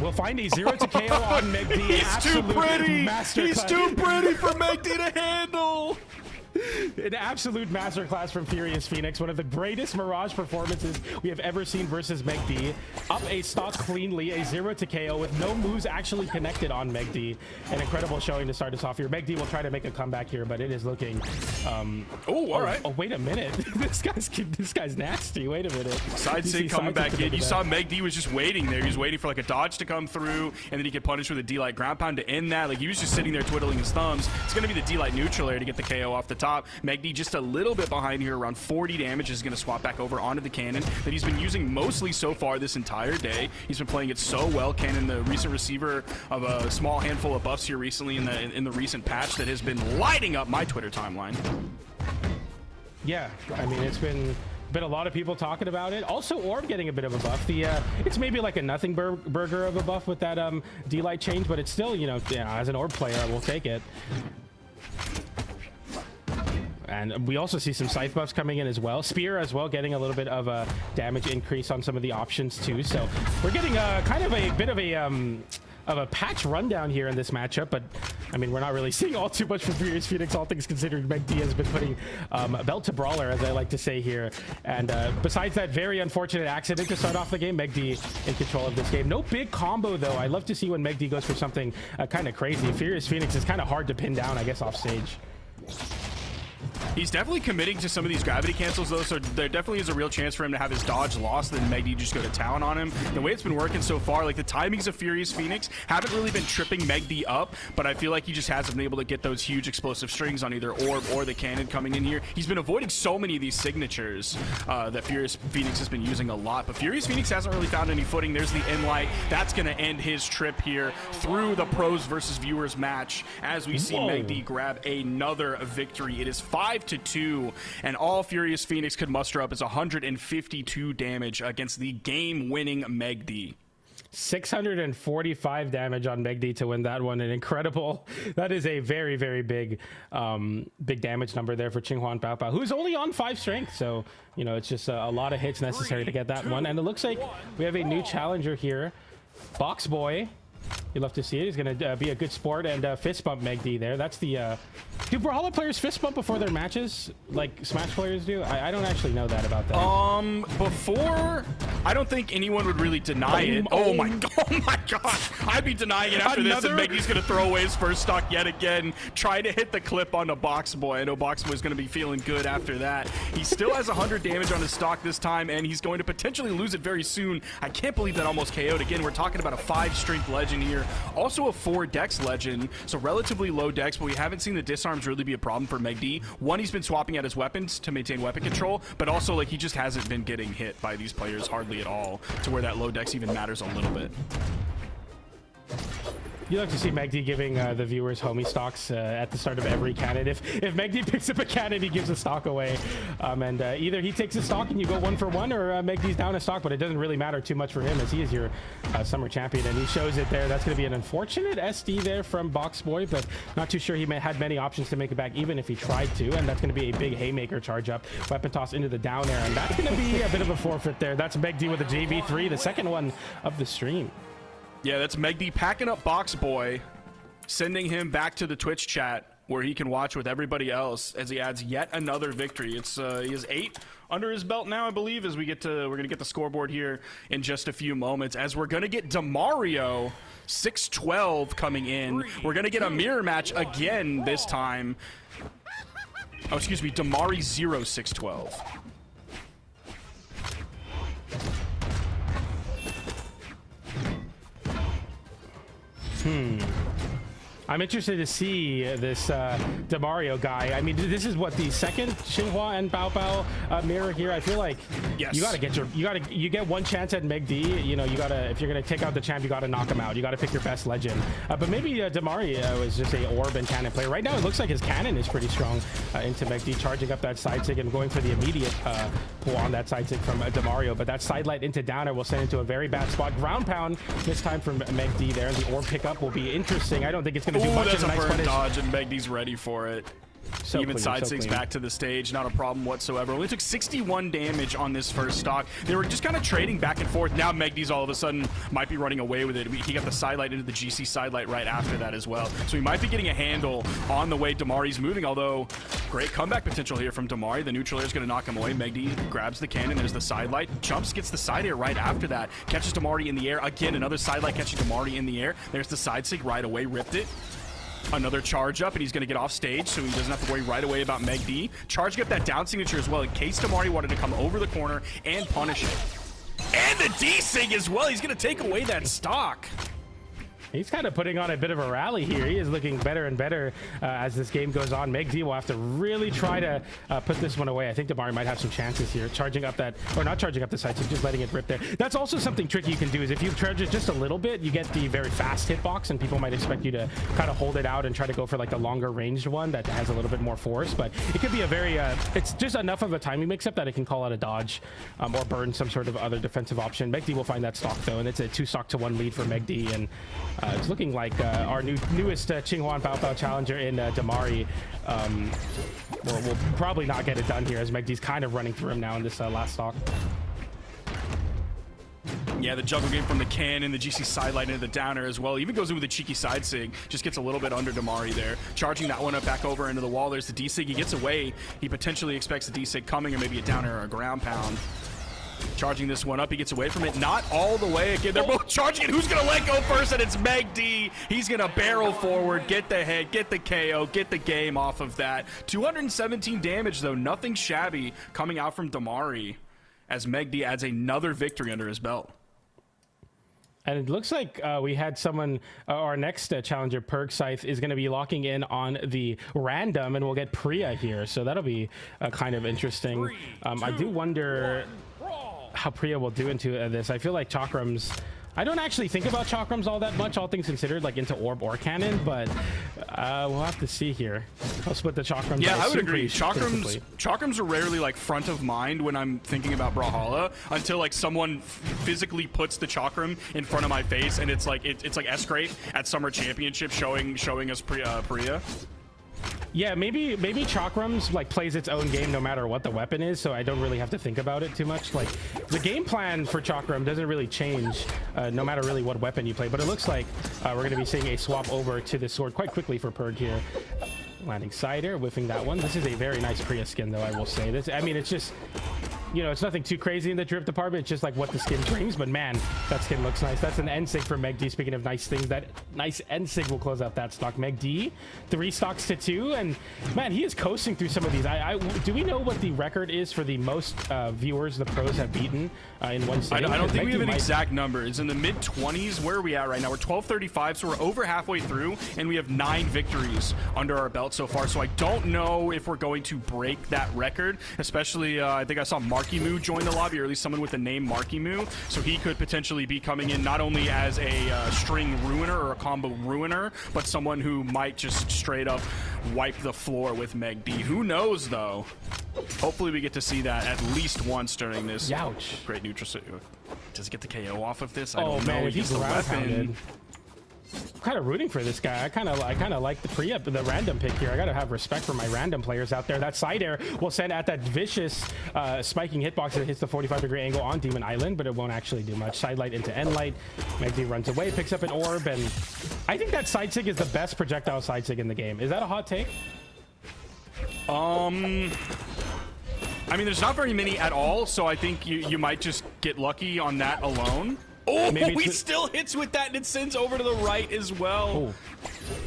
will find a 0 to KO on Megd. He's too pretty! He's too pretty for Megd to handle! An absolute masterclass from Furious Phoenix. One of the greatest Mirage performances we have ever seen versus Megd. Up a stock cleanly, a 0 to KO with no moves actually connected on Megd. An incredible showing to start us off here. Megd will try to make a comeback here, but it is looking... all right. Oh, wait a minute. this guy's nasty. Wait a minute. Side sig coming back in. You saw Megd was just waiting there. He was waiting for like a dodge to come through, and then he could punish with a D-Light ground pound to end that. Like, he was just sitting there twiddling his thumbs. It's going to be the D-Light neutral air to get the KO off the top. Megd just a little bit behind here, around 40 damage, is going to swap back over onto the cannon that he's been using mostly so far this entire day. He's been playing it so well. Cannon, the recent receiver of a small handful of buffs here recently in the recent patch that has been lighting up my Twitter timeline. Yeah, I mean, it's been a lot of people talking about it. Also, Orb getting a bit of a buff. It's maybe like a nothing burger of a buff with that D-Light change, but it's still, you know, as an Orb player, I will take it. And we also see some scythe buffs coming in as well. Spear as well, getting a little bit of a damage increase on some of the options too. So we're getting kind of a bit of a patch rundown here in this matchup, but I mean, we're not really seeing all too much from Furious Phoenix, all things considered. Megd has been putting belt to brawler, as I like to say here. And besides that very unfortunate accident to start off the game, Megd in control of this game. No big combo, though. I love to see when Megd goes for something kind of crazy. Furious Phoenix is kind of hard to pin down, I guess, off stage. He's definitely committing to some of these gravity cancels, though, so there definitely is a real chance for him to have his dodge lost, and then Megd just go to town on him. The way it's been working so far, like the timings of Furious Phoenix haven't really been tripping Megd up, but I feel like he just hasn't been able to get those huge explosive strings on either Orb or the cannon coming in here. He's been avoiding so many of these signatures that Furious Phoenix has been using a lot, but Furious Phoenix hasn't really found any footing. There's the Inlight. That's going to end his trip here through the pros versus viewers match as we see Megd grab another victory. It is 5-2, and all Furious Phoenix could muster up is 152 damage against the game-winning Megd. 645 damage on Megd to win that one. An incredible, that is a very, very big big damage number there for Qinghua Bao Bao, who's only on 5 strength. So, you know, it's just a lot of hits necessary to get that one. And it looks like we have a new challenger here. Box Boy You love to see it. He's going to be a good sport and fist bump Meg D there. That's the... do Brawlhalla players fist bump before their matches, like Smash players do? I don't actually know that about that. Before, I don't think anyone would really deny it. Oh my gosh. I'd be denying it after this, and Meg D's going to throw away his first stock yet again. Try to hit the clip onto Box Boy. I know Box Boy's going to be feeling good after that. He still has 100 damage on his stock this time, and he's going to potentially lose it very soon. I can't believe that almost KO'd. Again, we're talking about a 5 strength legend here. Also a 4 dex legend, so relatively low dex, but we haven't seen the disarms really be a problem for Meg D. One, he's been swapping out his weapons to maintain weapon control, but also like he just hasn't been getting hit by these players hardly at all, to where that low dex even matters a little bit. You like to see Meg D giving the viewers homie stocks at the start of every cannon. If Meg D picks up a cannon, he gives a stock away. And either he takes a stock and you go 1 for 1, or Meg D's down a stock, but it doesn't really matter too much for him as he is your summer champion, and he shows it there. That's going to be an unfortunate SD there from Box Boy, but not too sure he had many options to make it back, even if he tried to, and that's going to be a big haymaker charge up. Weapon toss into the down air, and that's going to be a bit of a forfeit there. That's Meg D with a JV3, the second one of the stream. Yeah, that's Meg D packing up Box Boy, sending him back to the Twitch chat where he can watch with everybody else as he adds yet another victory. It's he has 8 under his belt now, I believe, as we're gonna get the scoreboard here in just a few moments, as we're gonna get Demario 6-12 coming in. We're gonna get a mirror match again this time. Oh, excuse me, Damari 0-6-12. I'm interested to see this Demario guy. I mean, this is what, the second Xinhua and Bao Bao mirror here. I feel like yes, you gotta get you get one chance at Meg D. You know, you gotta, if you're gonna take out the champ, you gotta knock him out. You gotta pick your best legend. But maybe Demario is just a orb and cannon player. Right now, it looks like his cannon is pretty strong into Meg D, charging up that side sig and going for the immediate pull on that side sig from Demario. But that side light into downer will send into a very bad spot. Ground pound this time from Meg D there. The orb pickup will be interesting. I don't think it's gonna do much. That's of a nice burn punish. dodge, and Meg D's ready for it. So even clean, side so sigs clean. back to the stage, not a problem whatsoever. Only took 61 damage on this first stock. They were just kind of trading back and forth. Now Meg D's all of a sudden might be running away with it. He got the sidelight into the GC sidelight right after that as well. So he might be getting a handle on the way Damari's moving, although great comeback potential here from Damari. The neutral air is going to knock him away. Meg D grabs the cannon. There's the sidelight. Jumps, gets the side air right after that. Catches Damari in the air. Again, another sidelight catching Damari in the air. There's the side sig right away. Ripped it. Another charge up, and he's going to get off stage, so he doesn't have to worry right away about Meg D. Charging up that down signature as well in case Damari wanted to come over the corner and punish it. And the D-Sig as well. He's going to take away that stock. He's kind of putting on a bit of a rally here. He is looking better and better as this game goes on. Meg D will have to really try to put this one away. I think Damari might have some chances here. Charging up that, or not charging up the side, so just letting it rip there. That's also something tricky you can do, is if you charge it just a little bit, you get the very fast hitbox, and people might expect you to kind of hold it out and try to go for like the longer ranged one that has a little bit more force. But it could be a very, it's just enough of a timing mix-up that it can call out a dodge or burn some sort of other defensive option. Meg D will find that stock though, and it's a 2-stock-to-1 lead for Meg D, and it's looking like our newest Qinghua and Bao Bao challenger in Damari will probably not get it done here, as Meg D's kind of running through him now in this last stock. Yeah, the juggle game from the cannon, the GC sidelight into the downer as well. Even goes in with a cheeky side sig. Just gets a little bit under Damari there. Charging that one up back over into the wall. There's the D-Sig. He gets away. He potentially expects the D-Sig coming, or maybe a downer or a ground pound. Charging this one up, he gets away from it. Not all the way. Again, they're both charging it. Who's going to let go first? And it's Meg D. He's going to barrel forward, get the head, get the KO, get the game off of that. 217 damage, though. Nothing shabby coming out from Damari, as Meg D adds another victory under his belt. And it looks like we had someone, our next challenger, Perk Scythe, is going to be locking in on the random, and we'll get Priya here. So that'll be kind of interesting. I do wonder how Priya will do into this. I feel like Chakrams, I don't actually think about Chakrams all that much, all things considered, like into orb or cannon, but we'll have to see here. I'll split the Chakrams. Yeah, I would agree. Chakrams are rarely like front of mind when I'm thinking about Brawlhalla, until like someone physically puts the Chakram in front of my face, and it's like it's like S-Crate at Summer Championship showing us Priya. Yeah, maybe Chakrams like plays its own game no matter what the weapon is, so I don't really have to think about it too much. Like the game plan for Chakram doesn't really change no matter really what weapon you play, but it looks like we're going to be seeing a swap over to the sword quite quickly for Purg here. Landing Cider, whiffing that one. This is a very nice Priya skin, though, I will say. This, I mean, it's just, you know, it's nothing too crazy in the drip department. It's just like what the skin brings, but man, that skin looks nice. That's an end sig for Meg D. Speaking of nice things, that nice end sig will close out that stock. Meg D, 3 stocks to 2, and man, he is coasting through some of these. Do we know what the record is for the most viewers the pros have beaten in one sitting? I don't think we have an exact number. It's in the mid-20s. Where are we at right now? We're 12:35, so we're over halfway through, and we have 9 victories under our belt so far. So I don't know if we're going to break that record, especially I think I saw Marky Moo join the lobby, or at least someone with the name Marky Moo. So he could potentially be coming in not only as a string ruiner or a combo ruiner, but someone who might just straight up wipe the floor with Meg D. Who knows, though? Hopefully we get to see that at least once during this Youch. great neutral. Does he get the KO off of this? I Oh don't man, know. if he's the ground weapon. pounded. I'm kind of rooting for this guy. I kind of like the random pick here. I gotta have respect for my random players out there. That side air will send at that vicious spiking hitbox that hits the 45-degree angle on Demon Island, but it won't actually do much. Sidelight into end light. Megdy runs away, picks up an orb, and I think that side sig is the best projectile side sig in the game. Is that a hot take? I mean, there's not very many at all, so I think you might just get lucky on that alone. Oh, he still hits with that, and it sends over to the right as well. Oh,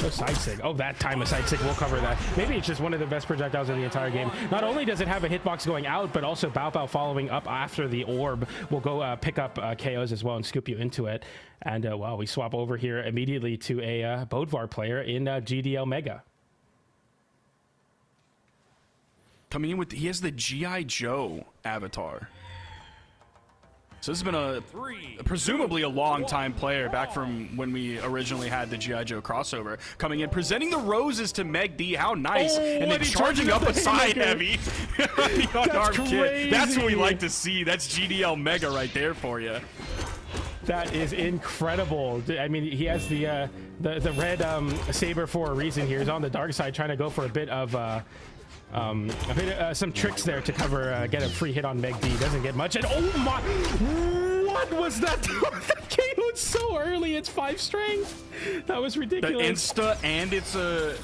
no side sig. Oh, that time a side sig will cover that. Maybe it's just one of the best projectiles in the entire game. Not only does it have a hitbox going out, but also Bao Bao following up after the orb will go pick up KOs as well and scoop you into it. And wow, we swap over here immediately to a Bodvar player in GDL Mega. Coming in with, he has the G.I. Joe avatar. So this has been presumably a long-time player back from when we originally had the G.I. Joe crossover. Coming in, presenting the roses to Meg D. How nice. Oh, and then charging up a side heavy. The unarmed kid. That's what we like to see. That's GDL Mega right there for you. That is incredible. I mean, he has the red saber for a reason here. He's on the dark side trying to go for a bit of... some tricks there to cover, get a free hit on Meg D. Doesn't get much, and oh my, what was that? That KO'd so early. It's 5 strength. That was ridiculous. The insta,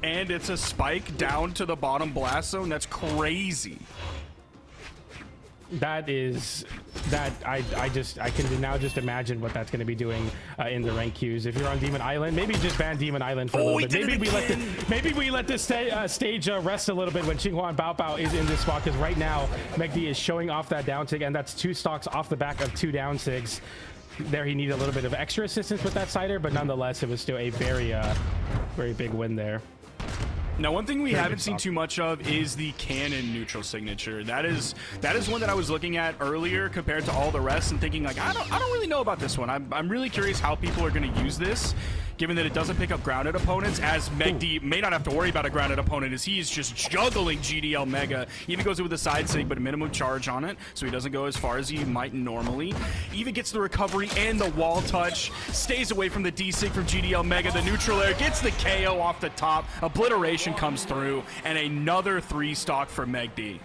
and it's a spike down to the bottom blast zone. That's crazy. That is that I can now just imagine what that's going to be doing in the rank queues. If you're on Demon Island, maybe just ban Demon Island for a little bit. Maybe we let this stage rest a little bit when Xinghua and Bao Bao is in this spot, because right now Meg D is showing off that down sig, and that's 2 stocks off the back of 2 down sigs. There he needed a little bit of extra assistance with that cider, but nonetheless it was still a very big win there. Now, one thing we haven't seen too much of is the cannon neutral signature. That is one that I was looking at earlier compared to all the rest and thinking, like, I don't really know about this one. I'm really curious how people are going to use this, given that it doesn't pick up grounded opponents, as Meg D may not have to worry about a grounded opponent, as he is just juggling GDL Mega. He even goes in with a side sig, but a minimum charge on it, so he doesn't go as far as he might normally. Even gets the recovery and the wall touch, stays away from the D-sig from GDL Mega. The neutral air gets the KO off the top, obliteration comes through, and another 3 stock for Meg D.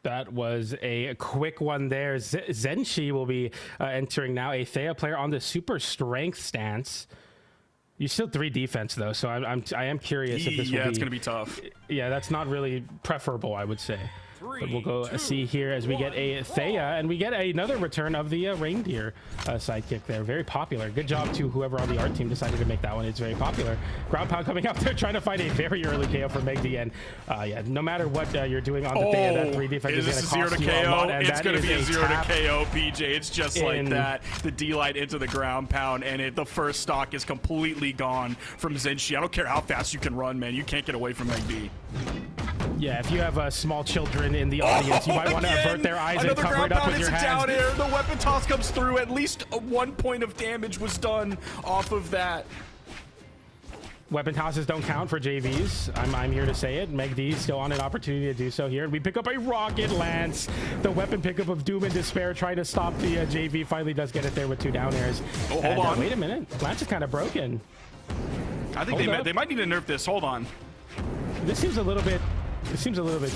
That was a quick one there. Zenshi will be entering now, a Thea player on the super strength stance. You still 3 defense though, so I am curious if this will be... Yeah, it's gonna be tough. Yeah, that's not really preferable, I would say. But we'll go see here as we get a Thea, and we get another return of the reindeer sidekick there. Very popular. Good job to whoever on the art team decided to make that one. It's very popular. Ground pound coming up there, trying to find a very early KO for Meg D. And yeah, no matter what you're doing on the Thea, that 3 defense is going to cost you a lot. And it's going to be a 0 to KO, PJ. It's just like that. The D-light into the ground pound, and the first stock is completely gone from Zenshi. I don't care how fast you can run, man. You can't get away from Meg D. Yeah, if you have small children in the audience, you might want to avert their eyes and cover it up with your hands. Down air. The weapon toss comes through. At least 1 point of damage was done off of that. Weapon tosses don't count for JVs. I'm here to say it. Meg D still on an opportunity to do so here. And we pick up a Rocket Lance. The weapon pickup of Doom and Despair trying to stop the JV. Finally does get it there with 2 down airs. Oh, hold on. Wait a minute. Lance is kind of broken. I think they might need to nerf this. Hold on. This seems a little bit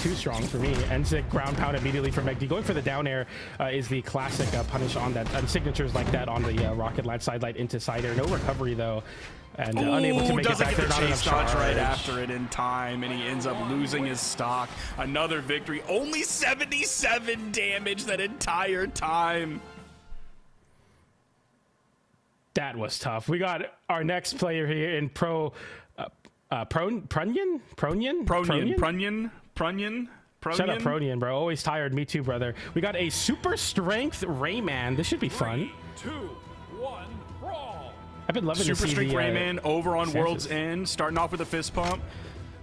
too strong for me. And ground pound immediately for Meg D. Going for the down air is the classic punish on that. Signatures like that on the rocket launch side light into side air. No recovery though. And unable to make it back. Doesn't get the chase dodge right after it in time, and he ends up losing his stock. Another victory. Only 77 damage that entire time. That was tough. We got our next player here in Prunyan. Shut up, Prunyan, bro. Always tired. Me too, brother. We got a super strength Rayman. This should be fun. 3, 2, 1, brawl. I've been loving Super to see Strength the, Rayman over on World's End, starting off with a fist pump.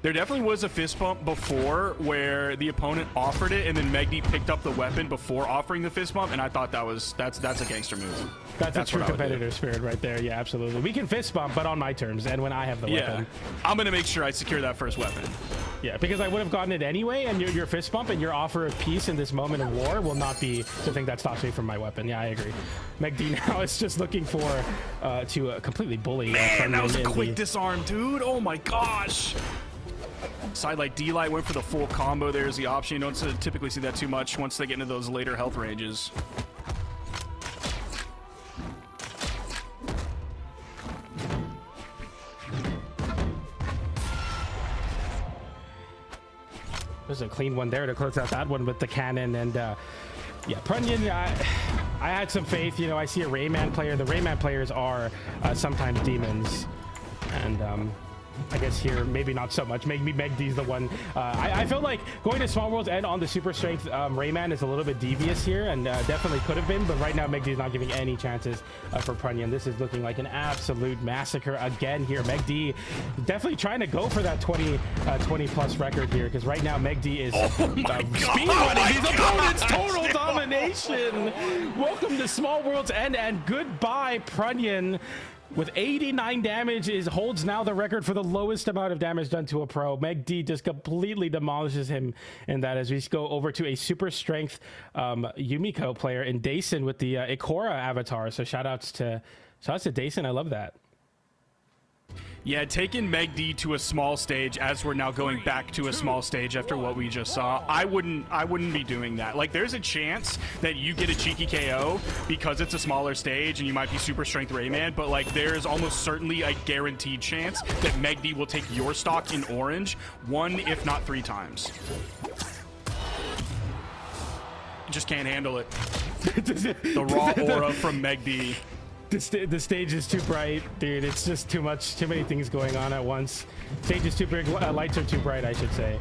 There definitely was a fist pump before where the opponent offered it and then Meg D picked up the weapon before offering the fist pump, and I thought that's a gangster move. That's a true competitor spirit right there. Yeah, absolutely. We can fist bump, but on my terms and when I have the weapon. I'm gonna make sure I secure that first weapon. Yeah, because I would have gotten it anyway, and your fist bump and your offer of peace in this moment of war will not be the thing that stops me from my weapon. Yeah, I agree. Meg D now is just looking for to completely bully. Man, that was a quick disarm, dude. Oh my gosh. Side light, D light went for the full combo. There's the option. You don't typically see that too much once they get into those later health ranges. There's a clean one there to close out that one with the cannon. And yeah, Prunyan, I had some faith. You know, I see a Rayman player. The Rayman players are sometimes demons. And I guess here, maybe not so much. Maybe Meg D's the one. I feel like going to Small Worlds and on the Super Strength Rayman is a little bit devious here, and definitely could have been, but right now Meg D's not giving any chances for Prunyan. This is looking like an absolute massacre again here. Meg D definitely trying to go for that 20 plus record here, because right now Meg D is speedrunning these opponents. Total domination. Welcome to Small Worlds and goodbye, Prunyan. With 89 damage, holds now the record for the lowest amount of damage done to a pro. Meg D just completely demolishes him in that, as we go over to a super strength Yumiko player in Dason with the Ikora avatar. So shout outs to Dason. I love that. Yeah, taking Meg D to a small stage as we're now going back to a small stage after what we just saw, I wouldn't be doing that. Like, there's a chance that you get a cheeky KO because it's a smaller stage and you might be super strength Rayman, but like there's almost certainly a guaranteed chance that Meg D will take your stock in orange 1 if not 3 times. Just can't handle it. The raw aura from Meg D. The stage is too bright, dude. It's just too much, too many things going on at once. Stage is too big, lights are too bright, I should say.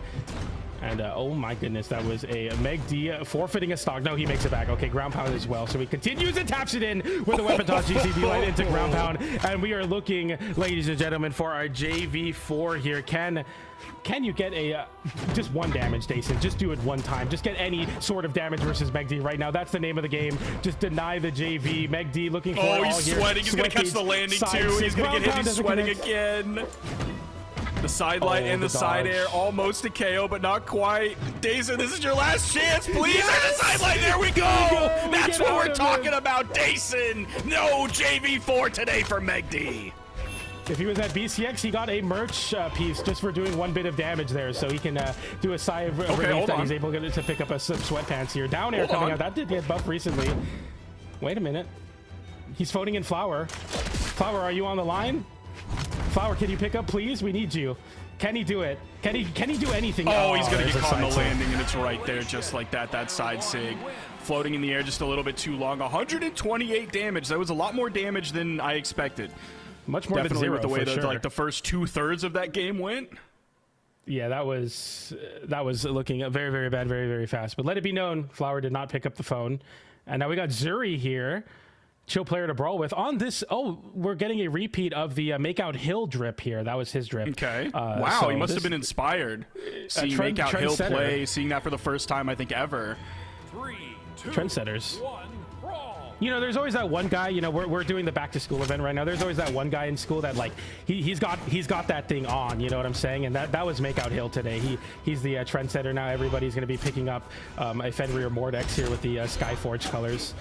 And oh my goodness, that was a Meg D forfeiting a stock. No, he makes it back. Okay, ground pound as well. So he continues and taps it in with a weapon toss GCB light into ground pound. And we are looking, ladies and gentlemen, for our JV4 here. Can you get a just 1 damage, Dason? Just do it 1 time. Just get any sort of damage versus Meg D right now. That's the name of the game. Just deny the JV. Meg D looking for it. He's sweating. He's going to catch the landing too. He's going to get hit. He's sweating again. The side light and the side air, almost a KO, but not quite. Dason, this is your last chance, please. Yes! And the side light, there we go. That's what we're talking about, Dason. No JV4 today for Meg D. If he was at BCX, he got a merch piece just for doing 1 bit of damage there, so he can do a sigh of relief that he's able to pick up some sweatpants here. Down air coming out. That did get buffed recently. Wait a minute. He's phoning in Flower. Flower, are you on the line? Flower, can you pick up, please? We need you. Can he do it? Can he do anything? Oh, he's going to get caught in the landing, and it's right there just like that. That side sig. Floating in the air just a little bit too long. 128 damage. That was a lot more damage than I expected. Much more definitely than 0 with the way that sure. like the first 2/3 of that game went. Yeah, that was looking very, very bad, very, very fast. But let it be known, Flower did not pick up the phone. And now we got Zuri here, chill player to brawl with. On this, we're getting a repeat of the Makeout Hill drip here. That was his drip. Okay. Wow, so he must have been inspired. Seeing Makeout Hill play, seeing that for the first time, I think, ever. 3, 2, Trendsetters. 1, brawl. You know, there's always that one guy, you know, we're doing the back to school event right now. There's always that one guy in school that like he's got that thing on, you know what I'm saying? And that was Makeout Hill today. He's the trendsetter now. Everybody's going to be picking up a Fenrir Mordex here with the Skyforge colors.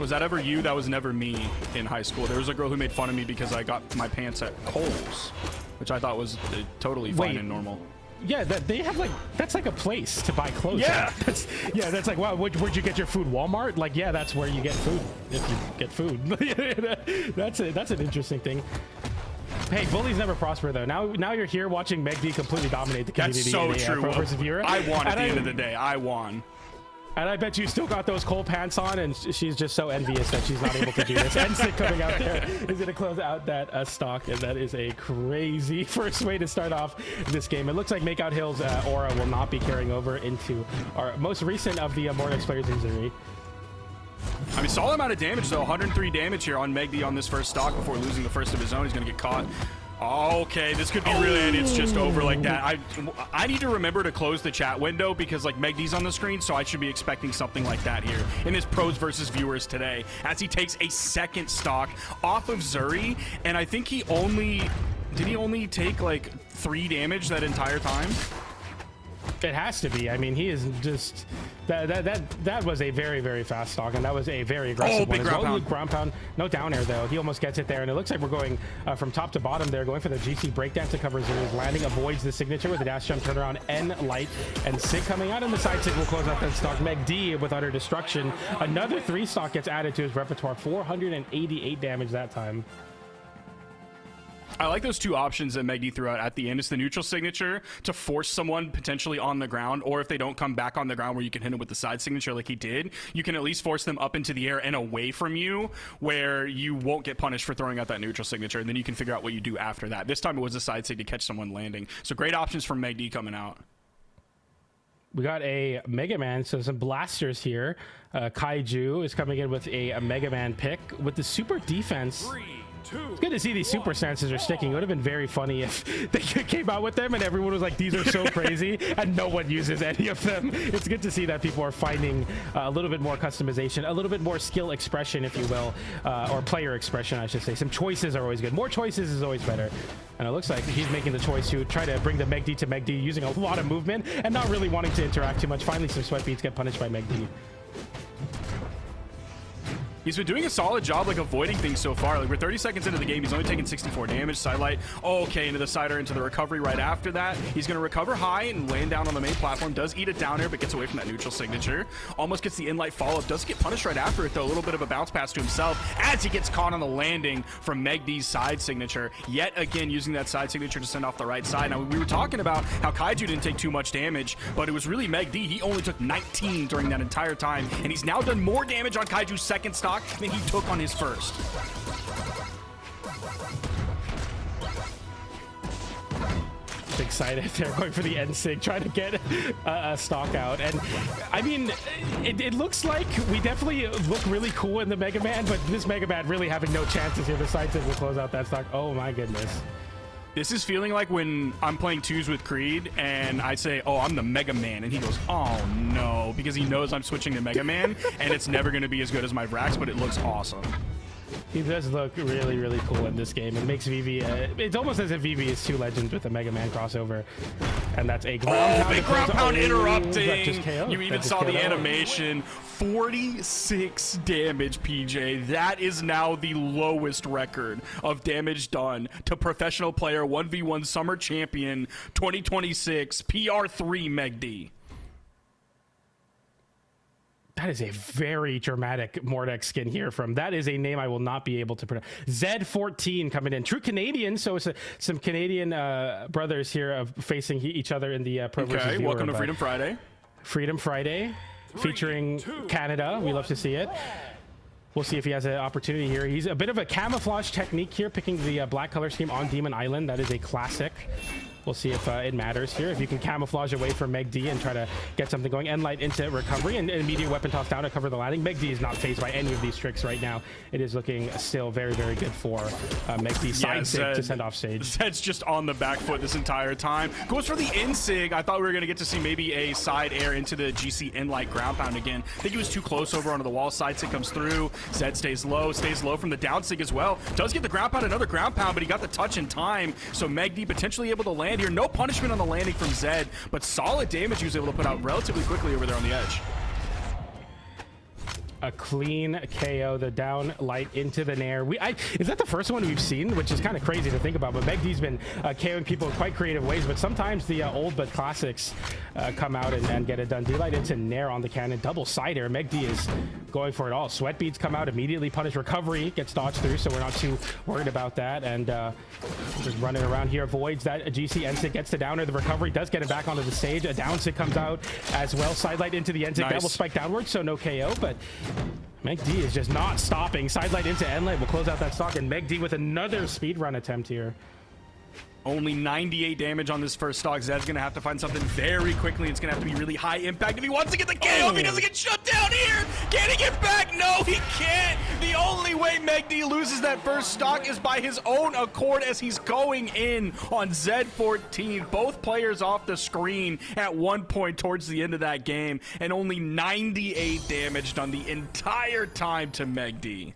Was that ever you? That was never me in high school. There was a girl who made fun of me because I got my pants at Kohl's, which I thought was totally fine and normal. Yeah, they have like, that's like a place to buy clothes. Yeah. That's like, wow, where'd you get your food? Walmart? Like, yeah, that's where you get food if you get food. That's an interesting thing. Hey, bullies never prosper though. Now you're here watching Meg D completely dominate the community. That's so in a, true. Pro versus Viewer. I won at the end of the day. I won. And I bet you still got those Cole pants on, and she's just so envious that she's not able to do this. NSYNC coming out there is going to close out that stock, and that is a crazy first way to start off this game. It looks like Makeout Hill's aura will not be carrying over into our most recent of the Mordex players in Zuri. I mean, solid amount of damage though. 103 damage here on Meg D on this first stock before losing the first of his own. He's going to get caught. Okay, this could be really, and it's just over like that. I need to remember to close the chat window because like Meg D's on the screen, so I should be expecting something like that here in his pros versus viewers today as he takes a second stock off of Zuri, and I think he only take like 3 damage that entire time. It has to be. I mean, he is just that was a very, very fast stock, and that was a very aggressive one big as well. ground pound. Ground pound, no down air though. He almost gets it there, and it looks like we're going from top to bottom there, going for the GC breakdown to cover Zuri's landing, avoids the signature with a dash jump turnaround, N light, and Sig coming out, and the side Sig will close out that stock. Meg D with utter destruction. Another 3 stock gets added to his repertoire, 488 damage that time. I like those 2 options that Meg D threw out at the end. It's the neutral signature to force someone potentially on the ground, or if they don't come back on the ground where you can hit them with the side signature like he did, you can at least force them up into the air and away from you where you won't get punished for throwing out that neutral signature, and then you can figure out what you do after that. This time it was a side sig to catch someone landing. So great options from Meg D coming out. We got a Mega Man, so some blasters here. Kaiju is coming in with a Mega Man pick with the super defense. 3, 2. It's good to see these super stances are sticking. It would have been very funny if they came out with them and everyone was like, these are so crazy, and no one uses any of them. It's good to see that people are finding a little bit more customization, a little bit more skill expression, if you will, or player expression, I should say. Some choices are always good. More choices is always better. And it looks like he's making the choice to try to bring the Meg D to Meg D using a lot of movement and not really wanting to interact too much. Finally, some sweat beats get punished by Meg D. He's been doing a solid job, like, avoiding things so far. Like, we're 30 seconds into the game. He's only taken 64 damage. Sidelight. Okay, into the sider, into the recovery right after that. He's going to recover high and land down on the main platform. Does eat it down air, but gets away from that neutral signature. Almost gets the in-light follow-up. Does get punished right after it, though. A little bit of a bounce pass to himself as he gets caught on the landing from Meg D's side signature. Yet again, using that side signature to send off the right side. Now, we were talking about how Kaiju didn't take too much damage, but it was really Meg D. He only took 19 during that entire time, and he's now done more damage on Kaiju's second stock than he took on his first. Excited. They're going for the NSYNC, trying to get a stock out. And I mean, it looks like we definitely look really cool in the Mega Man, but this Mega Man really having no chances here. The side will close out that stock. Oh my goodness. This is feeling like when I'm playing twos with Creed and I say, oh, I'm the Mega Man, and he goes, oh no, because he knows I'm switching to Mega Man and it's never going to be as good as my Vrax, but it looks awesome. He does look really, really cool in this game. It makes Vivi, it's almost as if Vivi is 2 legends with a Mega Man crossover. And that's a ground pound. Big ground pound interrupting. That just KO'd. You even saw the animation. 46 damage, PJ. That is now the lowest record of damage done to professional player 1v1 Summer Champion 2026 PR3 Meg D. That is a very dramatic Mordex skin here from. That is a name I will not be able to pronounce. Z14 coming in. True Canadian, so it's some Canadian brothers here of facing each other in the Pro versus Viewer. Welcome to Freedom Friday. Freedom Friday, featuring Canada. We love to see it. We'll see if he has an opportunity here. He's a bit of a camouflage technique here, picking the black color scheme on Demon Island. That is a classic. We'll see if it matters here. If you can camouflage away from Meg D and try to get something going. End light into recovery and immediate weapon toss down to cover the landing. Meg D is not phased by any of these tricks right now. It is looking still very, very good for Meg D. Side sig to send off stage. Zed's just on the back foot this entire time. Goes for the in-sig. I thought we were going to get to see maybe a side air into the GC in-light ground pound again. I think he was too close over onto the wall. Side sig comes through. Zed stays low from the down sig as well. Does get the ground pound, another ground pound, but he got the touch in time. So Meg D potentially able to land here. No punishment on the landing from Zed, but solid damage he was able to put out relatively quickly over there on the edge. a clean KO, the down light into the nair. Is that the first one we've seen? Which is kind of crazy to think about, but Meg D's been KOing people in quite creative ways, but sometimes the old but classics come out and get it done. D-light into nair on the cannon, double side air. Meg D is going for it all. Sweat beads come out, immediately punish recovery, gets dodged through, so we're not too worried about that. And just running around here, avoids that. A GC N-Sig gets the downer. The recovery does get it back onto the stage. A down sig comes out as well. Sidelight into the N-Sig, double spike downwards, so no KO, but Meg D is just not stopping. Sidelight into N-Light will close out that stock, and Meg D with another speedrun attempt here. Only 98 damage on this first stock. Zed's going to have to find something very quickly. It's going to have to be really high impact if he wants to get the KO. If he doesn't get shut down here, can he get back? No, he can't. The only way Meg D loses that first stock is by his own accord as he's going in on Z14. Both players off the screen at one point towards the end of that game, and only 98 damage done the entire time to Meg D.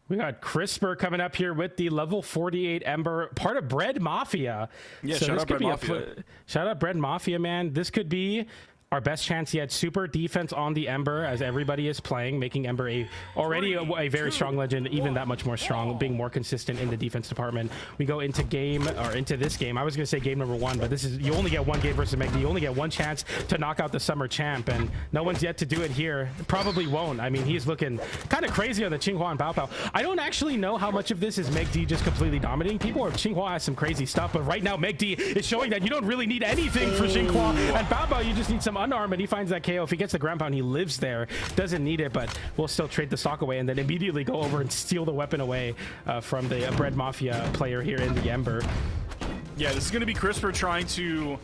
We got Crisper coming up here with the level 48 Ember, part of Bread Mafia. Yeah, so shout out Bread Mafia. Shout out Bread Mafia, man. This could be our best chance yet. Super defense on the Ember as everybody is playing, making Ember already a very strong legend, even that much more strong, being more consistent in the defense department. We go into this game. I was going to say game number 1, but this is, you only get one game versus Meg D. You only get one chance to knock out the summer champ, and no one's yet to do it here. Probably won't. I mean, he's looking kind of crazy on the Tsinghua and Bao Bao. I don't actually know how much of this is Meg D just completely dominating people, or Tsinghua has some crazy stuff, but right now Meg D is showing that you don't really need anything for Tsinghua, and Bao Bao, you just need some unarmed, and he finds that KO. If he gets the ground pound, he lives there. Doesn't need it, but we'll still trade the stock away and then immediately go over and steal the weapon away from the Bread Mafia player here in the Ember. Yeah, this is going to be Crisper trying to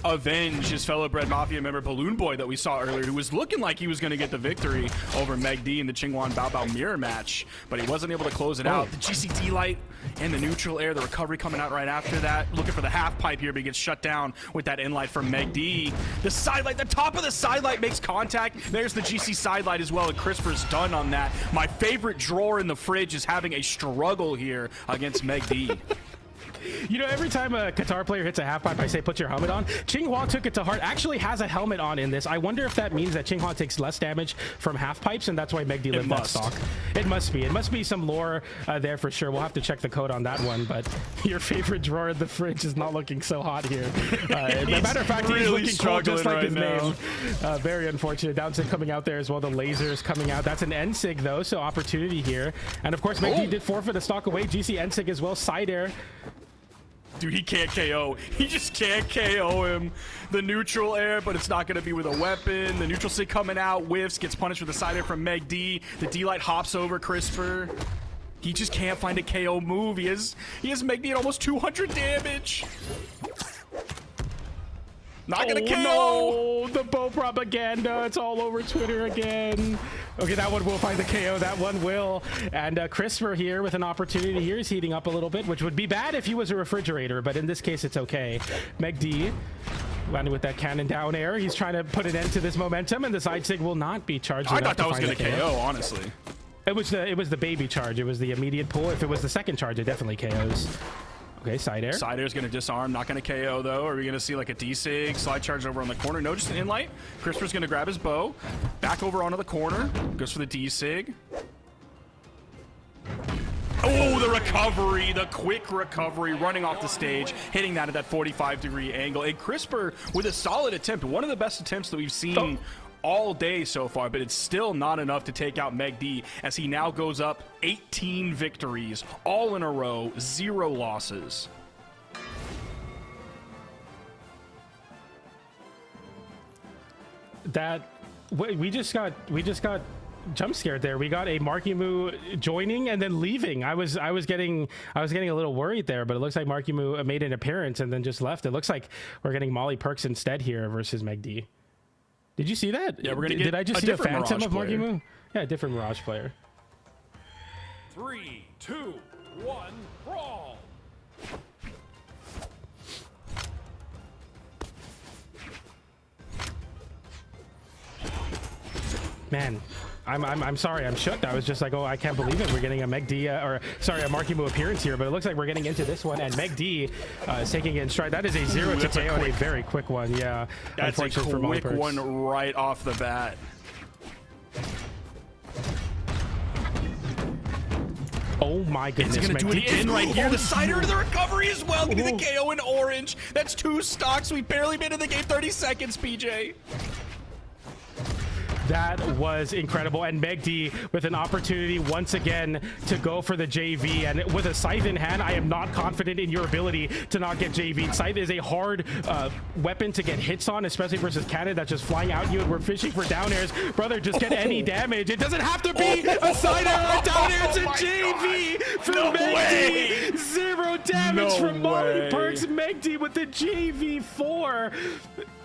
avenge his fellow Bread Mafia member Balloon Boy that we saw earlier, who was looking like he was going to get the victory over Meg D in the Tsinghua and Bao Bao mirror match, but he wasn't able to close it out. The GCD light and the neutral air, the recovery coming out right after that. Looking for the half pipe here, but he gets shut down with that in-light from Meg D. The side light, the top of the side light makes contact. There's the GC side light as well, and Crisper's done on that. My favorite drawer in the fridge is having a struggle here against Meg D. You know, every time a Qatar player hits a half pipe, I say, put your helmet on. Tsinghua took it to heart, actually has a helmet on in this. I wonder if that means that Tsinghua takes less damage from half pipes, and that's why Meg D lived that stock. It must be. It must be some lore there for sure. We'll have to check the code on that one, but your favorite drawer in the fridge is not looking so hot here. As a matter of fact, he's looking cool just like his name. Very unfortunate. Downsig coming out there as well. The lasers coming out. That's an N-Sig, though, so opportunity here. And, of course, Meg D did forfeit a stock away. GC N-Sig as well. Side air. Dude, he can't KO. He just can't KO him. The neutral air, but it's not going to be with a weapon. The neutral sig coming out, whiffs, gets punished with a side air from Meg D. The D-light hops over Crisper. He just can't find a KO move. He has Meg D at almost 200 damage. Not gonna KO. No, the bow propaganda. It's all over Twitter again. Okay, that one will find the KO. That one will. And Crisper here with an opportunity here. He's heating up a little bit, which would be bad if he was a refrigerator, but in this case, it's okay. Meg D landing with that cannon down air. He's trying to put an end to this momentum, and the side sig will not be charged. I thought that was gonna KO, honestly. It was the baby charge. It was the immediate pull. If it was the second charge, it definitely KOs. Okay, side air. Side air is going to disarm, not going to KO though. Are we going to see like a D-Sig, slide charge over on the corner? No, just an in-light. Crisper's going to grab his bow, back over onto the corner, goes for the D-Sig. Oh, the recovery, the quick recovery, running off the stage, hitting that at that 45-degree angle. And Crisper with a solid attempt, one of the best attempts that we've seen all day so far, but it's still not enough to take out Meg D as he now goes up 18 victories all in a row, 0 losses. We just got jump scared there. We got a Marky Moo joining and then leaving. I was getting a little worried there, but it looks like Marky Moo made an appearance and then just left. It looks like we're getting Molly Perks instead here versus Meg D. Did you see that? Yeah, we're gonna get. Did I just see a phantom of Marky Moo? Yeah, a different Mirage player. 3, 2, 1, brawl! Man, I'm sorry, I'm shook. I was just like, oh, I can't believe it. We're getting a Meg D, a Marky Moo appearance here, but it looks like we're getting into this one, and Meg D is taking it in stride. That is a 0 to KO, a very quick one. Yeah, that's a quick one right off the bat. Oh my goodness. He's gonna do it Megdi again right here. The cider to the recovery as well. Look at the KO in orange. That's 2 stocks. We've barely been in the game 30 seconds, PJ. That was incredible, and Megdi with an opportunity once again to go for the JV, and with a scythe in hand, I am not confident in your ability to not get JV. Scythe is a hard weapon to get hits on, especially versus cannon that's just flying out you, and we're fishing for down airs. Brother, just get any damage. It doesn't have to be a side air or down air. It's a JV for Megdi. 0 damage from Molly Perks. Megdi with the JV4.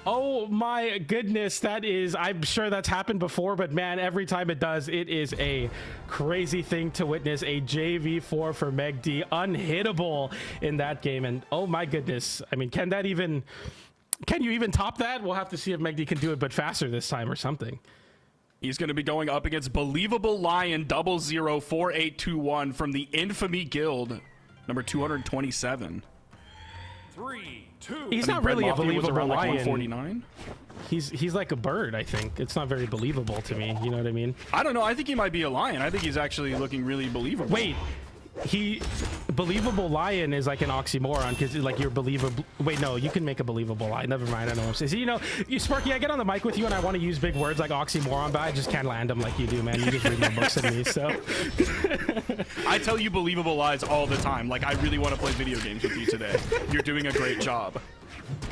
Oh my goodness, that is, I'm sure that's happened before, but man, every time it does, it is a crazy thing to witness. A JV4 for Megdi, unhittable in that game. And oh my goodness, I mean, can you even top that? We'll have to see if Megdi can do it, but faster this time or something. He's going to be going up against Believable Lion 004821 from the Infamy Guild, number 227. 3, 2. He's not really a believable lion. 149. He's like a bird, I think. It's not very believable to me. You know what I mean? I don't know. I think he might be a lion. I think he's actually looking really believable. Wait, believable lion is like an oxymoron because like you're believable. Wait, no, you can make a believable lion. Never mind. I know what I'm saying. So, you know, Sparky, I get on the mic with you and I want to use big words like oxymoron, but I just can't land them like you do, man. You just read my books and me. So I tell you believable lies all the time. Like, I really want to play video games with you today. You're doing a great job.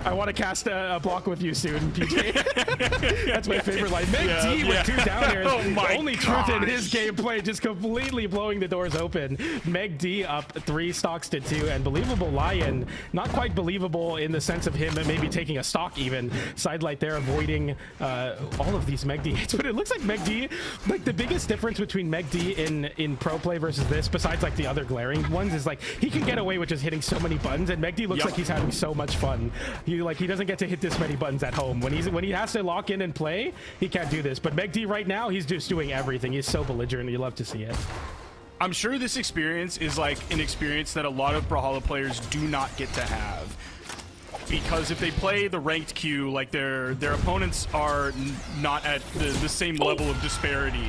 I want to cast a block with you soon, PJ. That's my favorite line. Megdi with 2 down airs. Oh my Only truth in his gameplay, just completely blowing the doors open. Megdi up 3 stocks to 2, and Believable Lion, not quite believable in the sense of him maybe taking a stock even. Sidelight there, avoiding all of these Megdi hits. But it looks like Megdi, like the biggest difference between Megdi in pro play versus this, besides like the other glaring ones, is like he can get away with just hitting so many buttons, and Megdi looks like he's having so much fun. He doesn't get to hit this many buttons at home. When he has to lock in and play, he can't do this. But Megdi right now, he's just doing everything. He's so belligerent. You love to see it. I'm sure this experience is like an experience that a lot of Brawlhalla players do not get to have. Because if they play the ranked queue, like their opponents are not at the same level of disparity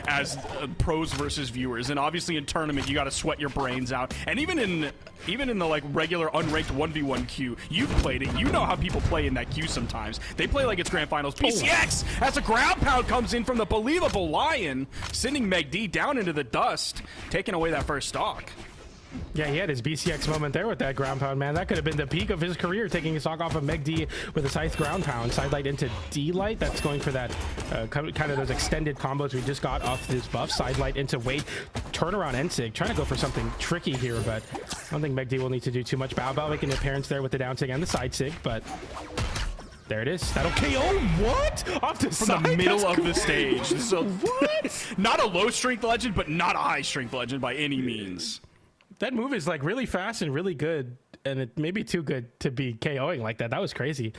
as pros versus viewers, and obviously in tournament you got to sweat your brains out, and even in the like regular unranked 1v1 queue, you've played it, you know how people play in that queue sometimes. They play like it's grand finals. BCX as a ground pound comes in from the Believable Lion, sending Megdi down into the dust, taking away that first stock. Yeah, he had his BCX moment there with that ground pound, man. That could have been the peak of his career, taking a stock off of Megdi with a scythe ground pound. Sidelight into D-Light. That's going for that kind of those extended combos we just got off this buff. Sidelight into Wait. Turnaround Ensig. Trying to go for something tricky here, but I don't think Megdi will need to do too much. Bao making an appearance there with the down sig and the side sig, but there it is. That'll KO. What? Off to from the middle of the stage. So what? Not a low strength legend, but not a high strength legend by any means. That move is like really fast and really good, and it may be too good to be KOing like that. That was crazy.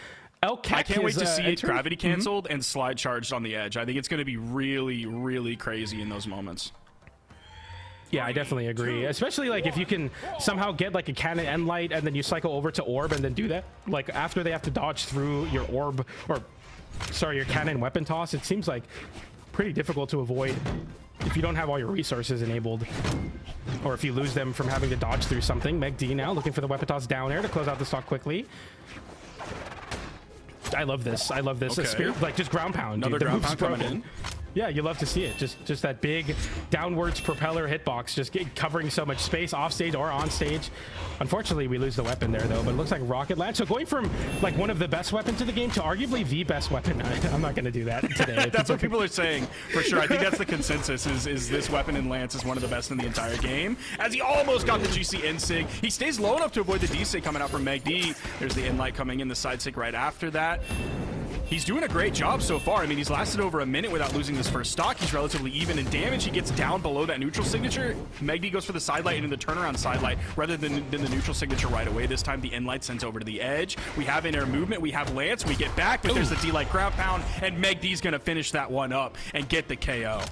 I can't wait to see it gravity canceled and slide charged on the edge. I think it's going to be really, really crazy in those moments. Yeah, I definitely agree. Especially like if you can somehow get like a cannon end light and then you cycle over to orb and then do that. Like after they have to dodge through your orb, or sorry, your cannon weapon toss, it seems like pretty difficult to avoid if you don't have all your resources enabled, or if you lose them from having to dodge through something. Megdi now looking for the weapon toss down air to close out the stock quickly. I love this. I love this. Okay. A spirit, like just ground pound. Another dude. ground pound coming in. Yeah, you love to see it. Just that big downwards propeller hitbox, just covering so much space off stage or on stage. Unfortunately, we lose the weapon there though, but it looks like rocket launch. So going from like one of the best weapons in the game to arguably the best weapon. I'm not going to do that today. That's what people are saying for sure. I think that's the consensus. Is this weapon in Lance is one of the best in the entire game. As he almost got the GC end sig, he stays low enough to avoid the D sig coming out from Megdi. There's the end light coming in, the side sig right after that. He's doing a great job so far. I mean, he's lasted over a minute without losing this first stock. He's relatively even in damage. He gets down below that neutral signature. Megdi goes for the side light and the turnaround side light rather than the neutral signature right away. This time the end light sends over to the edge. We have in-air movement. We have Lance. We get back, but there's the D-Light ground pound, and Megdi's going to finish that one up and get the KO.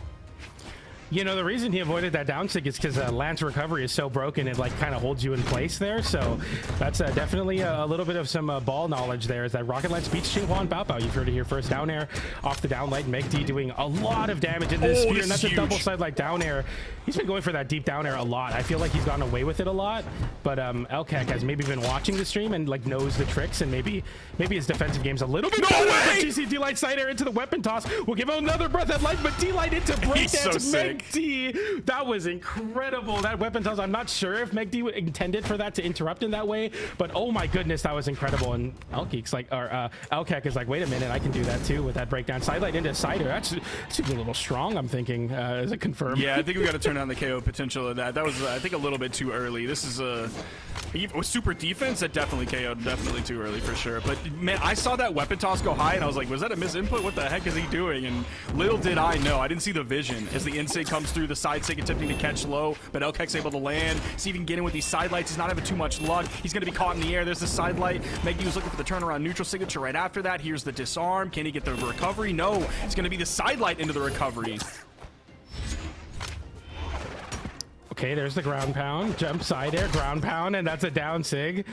You know, the reason he avoided that down stick is because Lance recovery is so broken, it like kind of holds you in place there. So that's definitely a little bit of some ball knowledge there. Is that Rocket Lance beats Xinghua and Bao Bao. You've heard it here first. Down air off the down light. Meg D doing a lot of damage in this spear, and that's a double side light down air. He's been going for that deep down air a lot. I feel like he's gotten away with it a lot, but LCAC has maybe been watching the stream and like knows the tricks, and maybe his defensive game's a little bit better. GC D-Light side air into the weapon toss. We'll give him another breath at light, but D-Light into breakdance. So Meg D. That was incredible. That weapon toss. I'm not sure if Meg D intended for that to interrupt in that way, but oh my goodness, that was incredible. And LCAC is like, wait a minute, I can do that too with that breakdown. Side light into cider. That's seems a little strong, I'm thinking. Is it confirmed? Yeah, I think we got to turn on the KO potential of that. That was, I think, a little bit too early. This is with super defense, that definitely KO'd. Definitely too early for sure. But man, I saw that weapon toss go high, and I was like, was that a misinput? What the heck is he doing? And little did I know, I didn't see the vision as the insig comes through the side stick, attempting to catch low, but LCAC's able to land. See if he can get in with these side lights. He's not having too much luck. He's going to be caught in the air. There's the side light. Meg D was looking for the turnaround neutral signature right after that. Here's the disarm. Can he get the recovery? No. It's going to be the side light into the recovery. Okay, there's the ground pound. Jump side air, ground pound, and that's a down sig.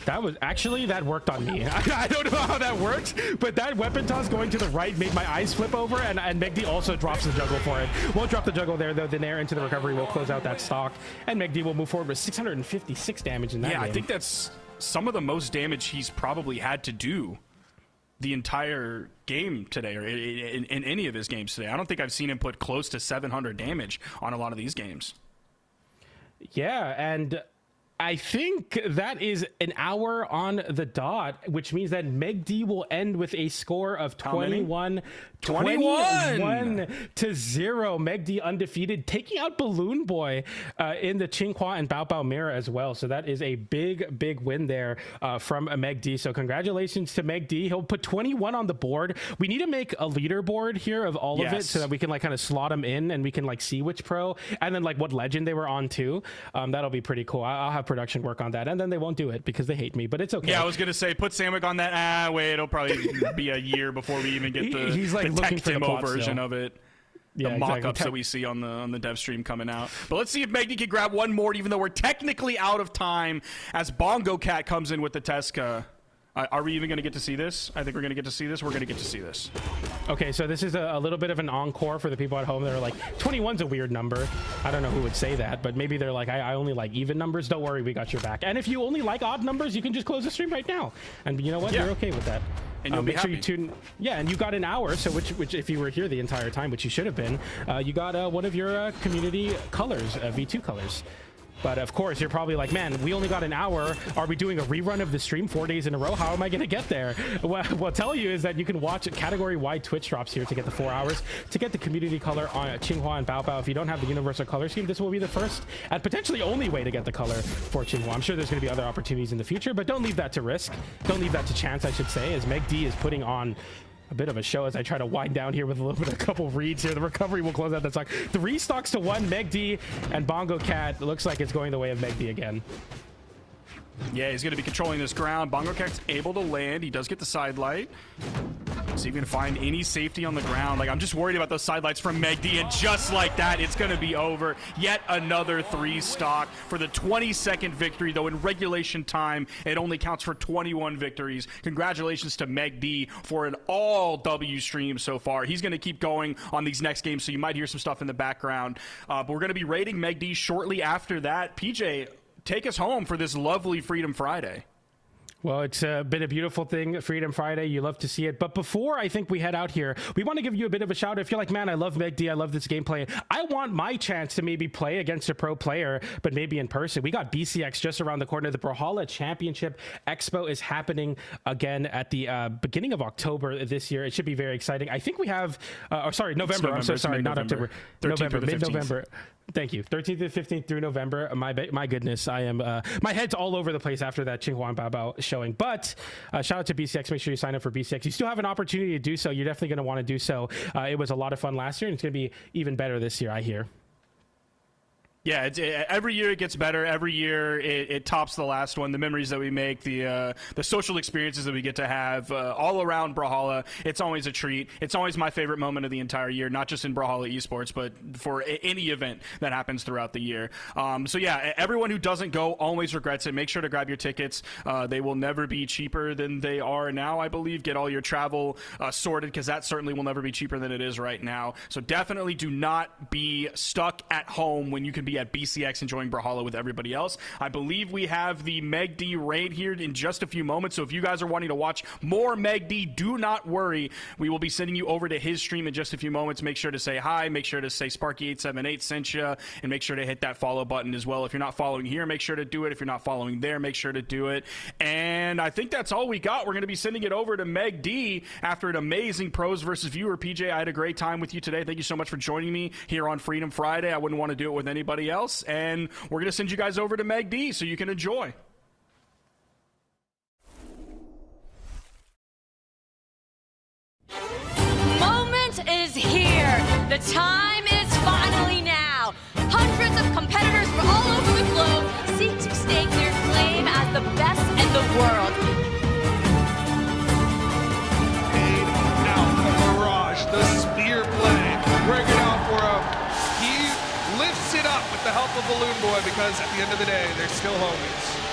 That was actually, that worked on me. I don't know how that worked, but that weapon toss going to the right made my eyes flip over, and Meg D also drops the juggle for it. Won't drop the juggle there, though. The nair into the recovery will close out that stock, and Meg D will move forward with 656 damage in that game. I think that's some of the most damage he's probably had to do the entire game today, or in any of his games today. I don't think I've seen him put close to 700 damage on a lot of these games. Yeah, and I think that is an hour on the dot, which means that Meg D will end with a score of 21 to 0. Meg D undefeated, taking out Balloon Boy in the Xinghua and Bao Bao mirror as well. So that is a big win there from Meg D. So congratulations to Meg D. He'll put 21 on the board. We need to make a leaderboard here of all of it so that we can like kind of slot them in and we can like see which pro and then like what legend they were on too. That'll be pretty cool. I'll have production work on that, and then they won't do it because they hate me, but it's okay. Yeah, I was gonna say put Sandwich on that. Wait, it'll probably be a year before we even get the, he's like the looking tech for the demo plot version still. of it. Yeah, the mock-ups that we see on the dev stream coming out. But let's see if Meg D can grab one more, even though we're technically out of time, as Bongo Cat comes in with the Tesca. Are we even going to get to see this? I think we're going to get to see this. We're going to get to see this. Okay, so this is a little bit of an encore for the people at home that are like, 21's a weird number. I don't know who would say that, but maybe they're like, I only like even numbers. Don't worry, we got your back. And if you only like odd numbers, you can just close the stream right now. And you know what? You're okay with that. And you'll be make sure happy. you tune. Yeah, and you got an hour, so which if you were here the entire time, which you should have been, you got one of your community colors, V2 colors. But of course, you're probably like, man, we only got an hour. Are we doing a rerun of the stream 4 days in a row? How am I going to get there? What I'll tell you is that you can watch category-wide Twitch drops here to get the 4 hours, to get the community color on Xinghua and Bao Bao. If you don't have the universal color scheme, this will be the first and potentially only way to get the color for Xinghua. I'm sure there's going to be other opportunities in the future, but don't leave that to risk. Don't leave that to chance, I should say, as Meg D is putting on a bit of a show as I try to wind down here with a couple of reads here. The recovery will close out that stock. 3 stocks to 1, Meg D and Bongo Cat. Looks like it's going the way of Meg D again. Yeah, he's going to be controlling this ground. Bongo Cat's able to land. He does get the side light. See if he can find any safety on the ground. Like, I'm just worried about those side lights from Meg D, and just like that, it's going to be over. Yet another 3 stock for the 22nd victory, though in regulation time, it only counts for 21 victories. Congratulations to Meg D for an all W stream so far. He's going to keep going on these next games, so you might hear some stuff in the background. But we're going to be rating Meg D shortly after that. PJ, take us home for this lovely Freedom Friday. Well, it's been a beautiful thing, Freedom Friday. You love to see it. But before I think we head out here, we want to give you a bit of a shout. If you're like, man, I love Meg D, I love this gameplay. I want my chance to maybe play against a pro player, but maybe in person. We got BCX just around the corner. The Brawlhalla Championship Expo is happening again at the beginning of October this year. It should be very exciting. I think we have, November. I'm so sorry, not October. November, mid-November. Thank you. 13th to 15th through November. My goodness, I am, my head's all over the place after that Xinghua and Bao Bao showing. But shout out to BCX. Make sure you sign up for BCX. You still have an opportunity to do so. You're definitely going to want to do so. It was a lot of fun last year, and it's going to be even better this year, I hear. Yeah, every year it gets better. Every year it tops the last one. The memories that we make, the social experiences that we get to have all around Brawlhalla, it's always a treat. It's always my favorite moment of the entire year, not just in Brawlhalla Esports, but for any event that happens throughout the year. So yeah, everyone who doesn't go always regrets it. Make sure to grab your tickets. They will never be cheaper than they are now, I believe. Get all your travel sorted, because that certainly will never be cheaper than it is right now. So definitely do not be stuck at home when you can be at BCX enjoying Brawlhalla with everybody else. I believe we have the Meg D raid here in just a few moments, so if you guys are wanting to watch more Meg D, do not worry. We will be sending you over to his stream in just a few moments. Make sure to say hi, make sure to say Sparky878 sent you, and make sure to hit that follow button as well. If you're not following here, make sure to do it. If you're not following there, make sure to do it. And I think that's all we got. We're going to be sending it over to Meg D after an amazing pros versus viewer. PJ, I had a great time with you today. Thank you so much for joining me here on Freedom Friday. I wouldn't want to do it with anybody else, and we're going to send you guys over to Meg D so you can enjoy. Moment is here. The time is finally now. Hundreds of competitors from all over the globe seek to stake their claim as the best in the world. Now the barrage, the spear play, bring it out for him. He lifts it up with the help of Balloon Boy, because at the end of the day, they're still homies.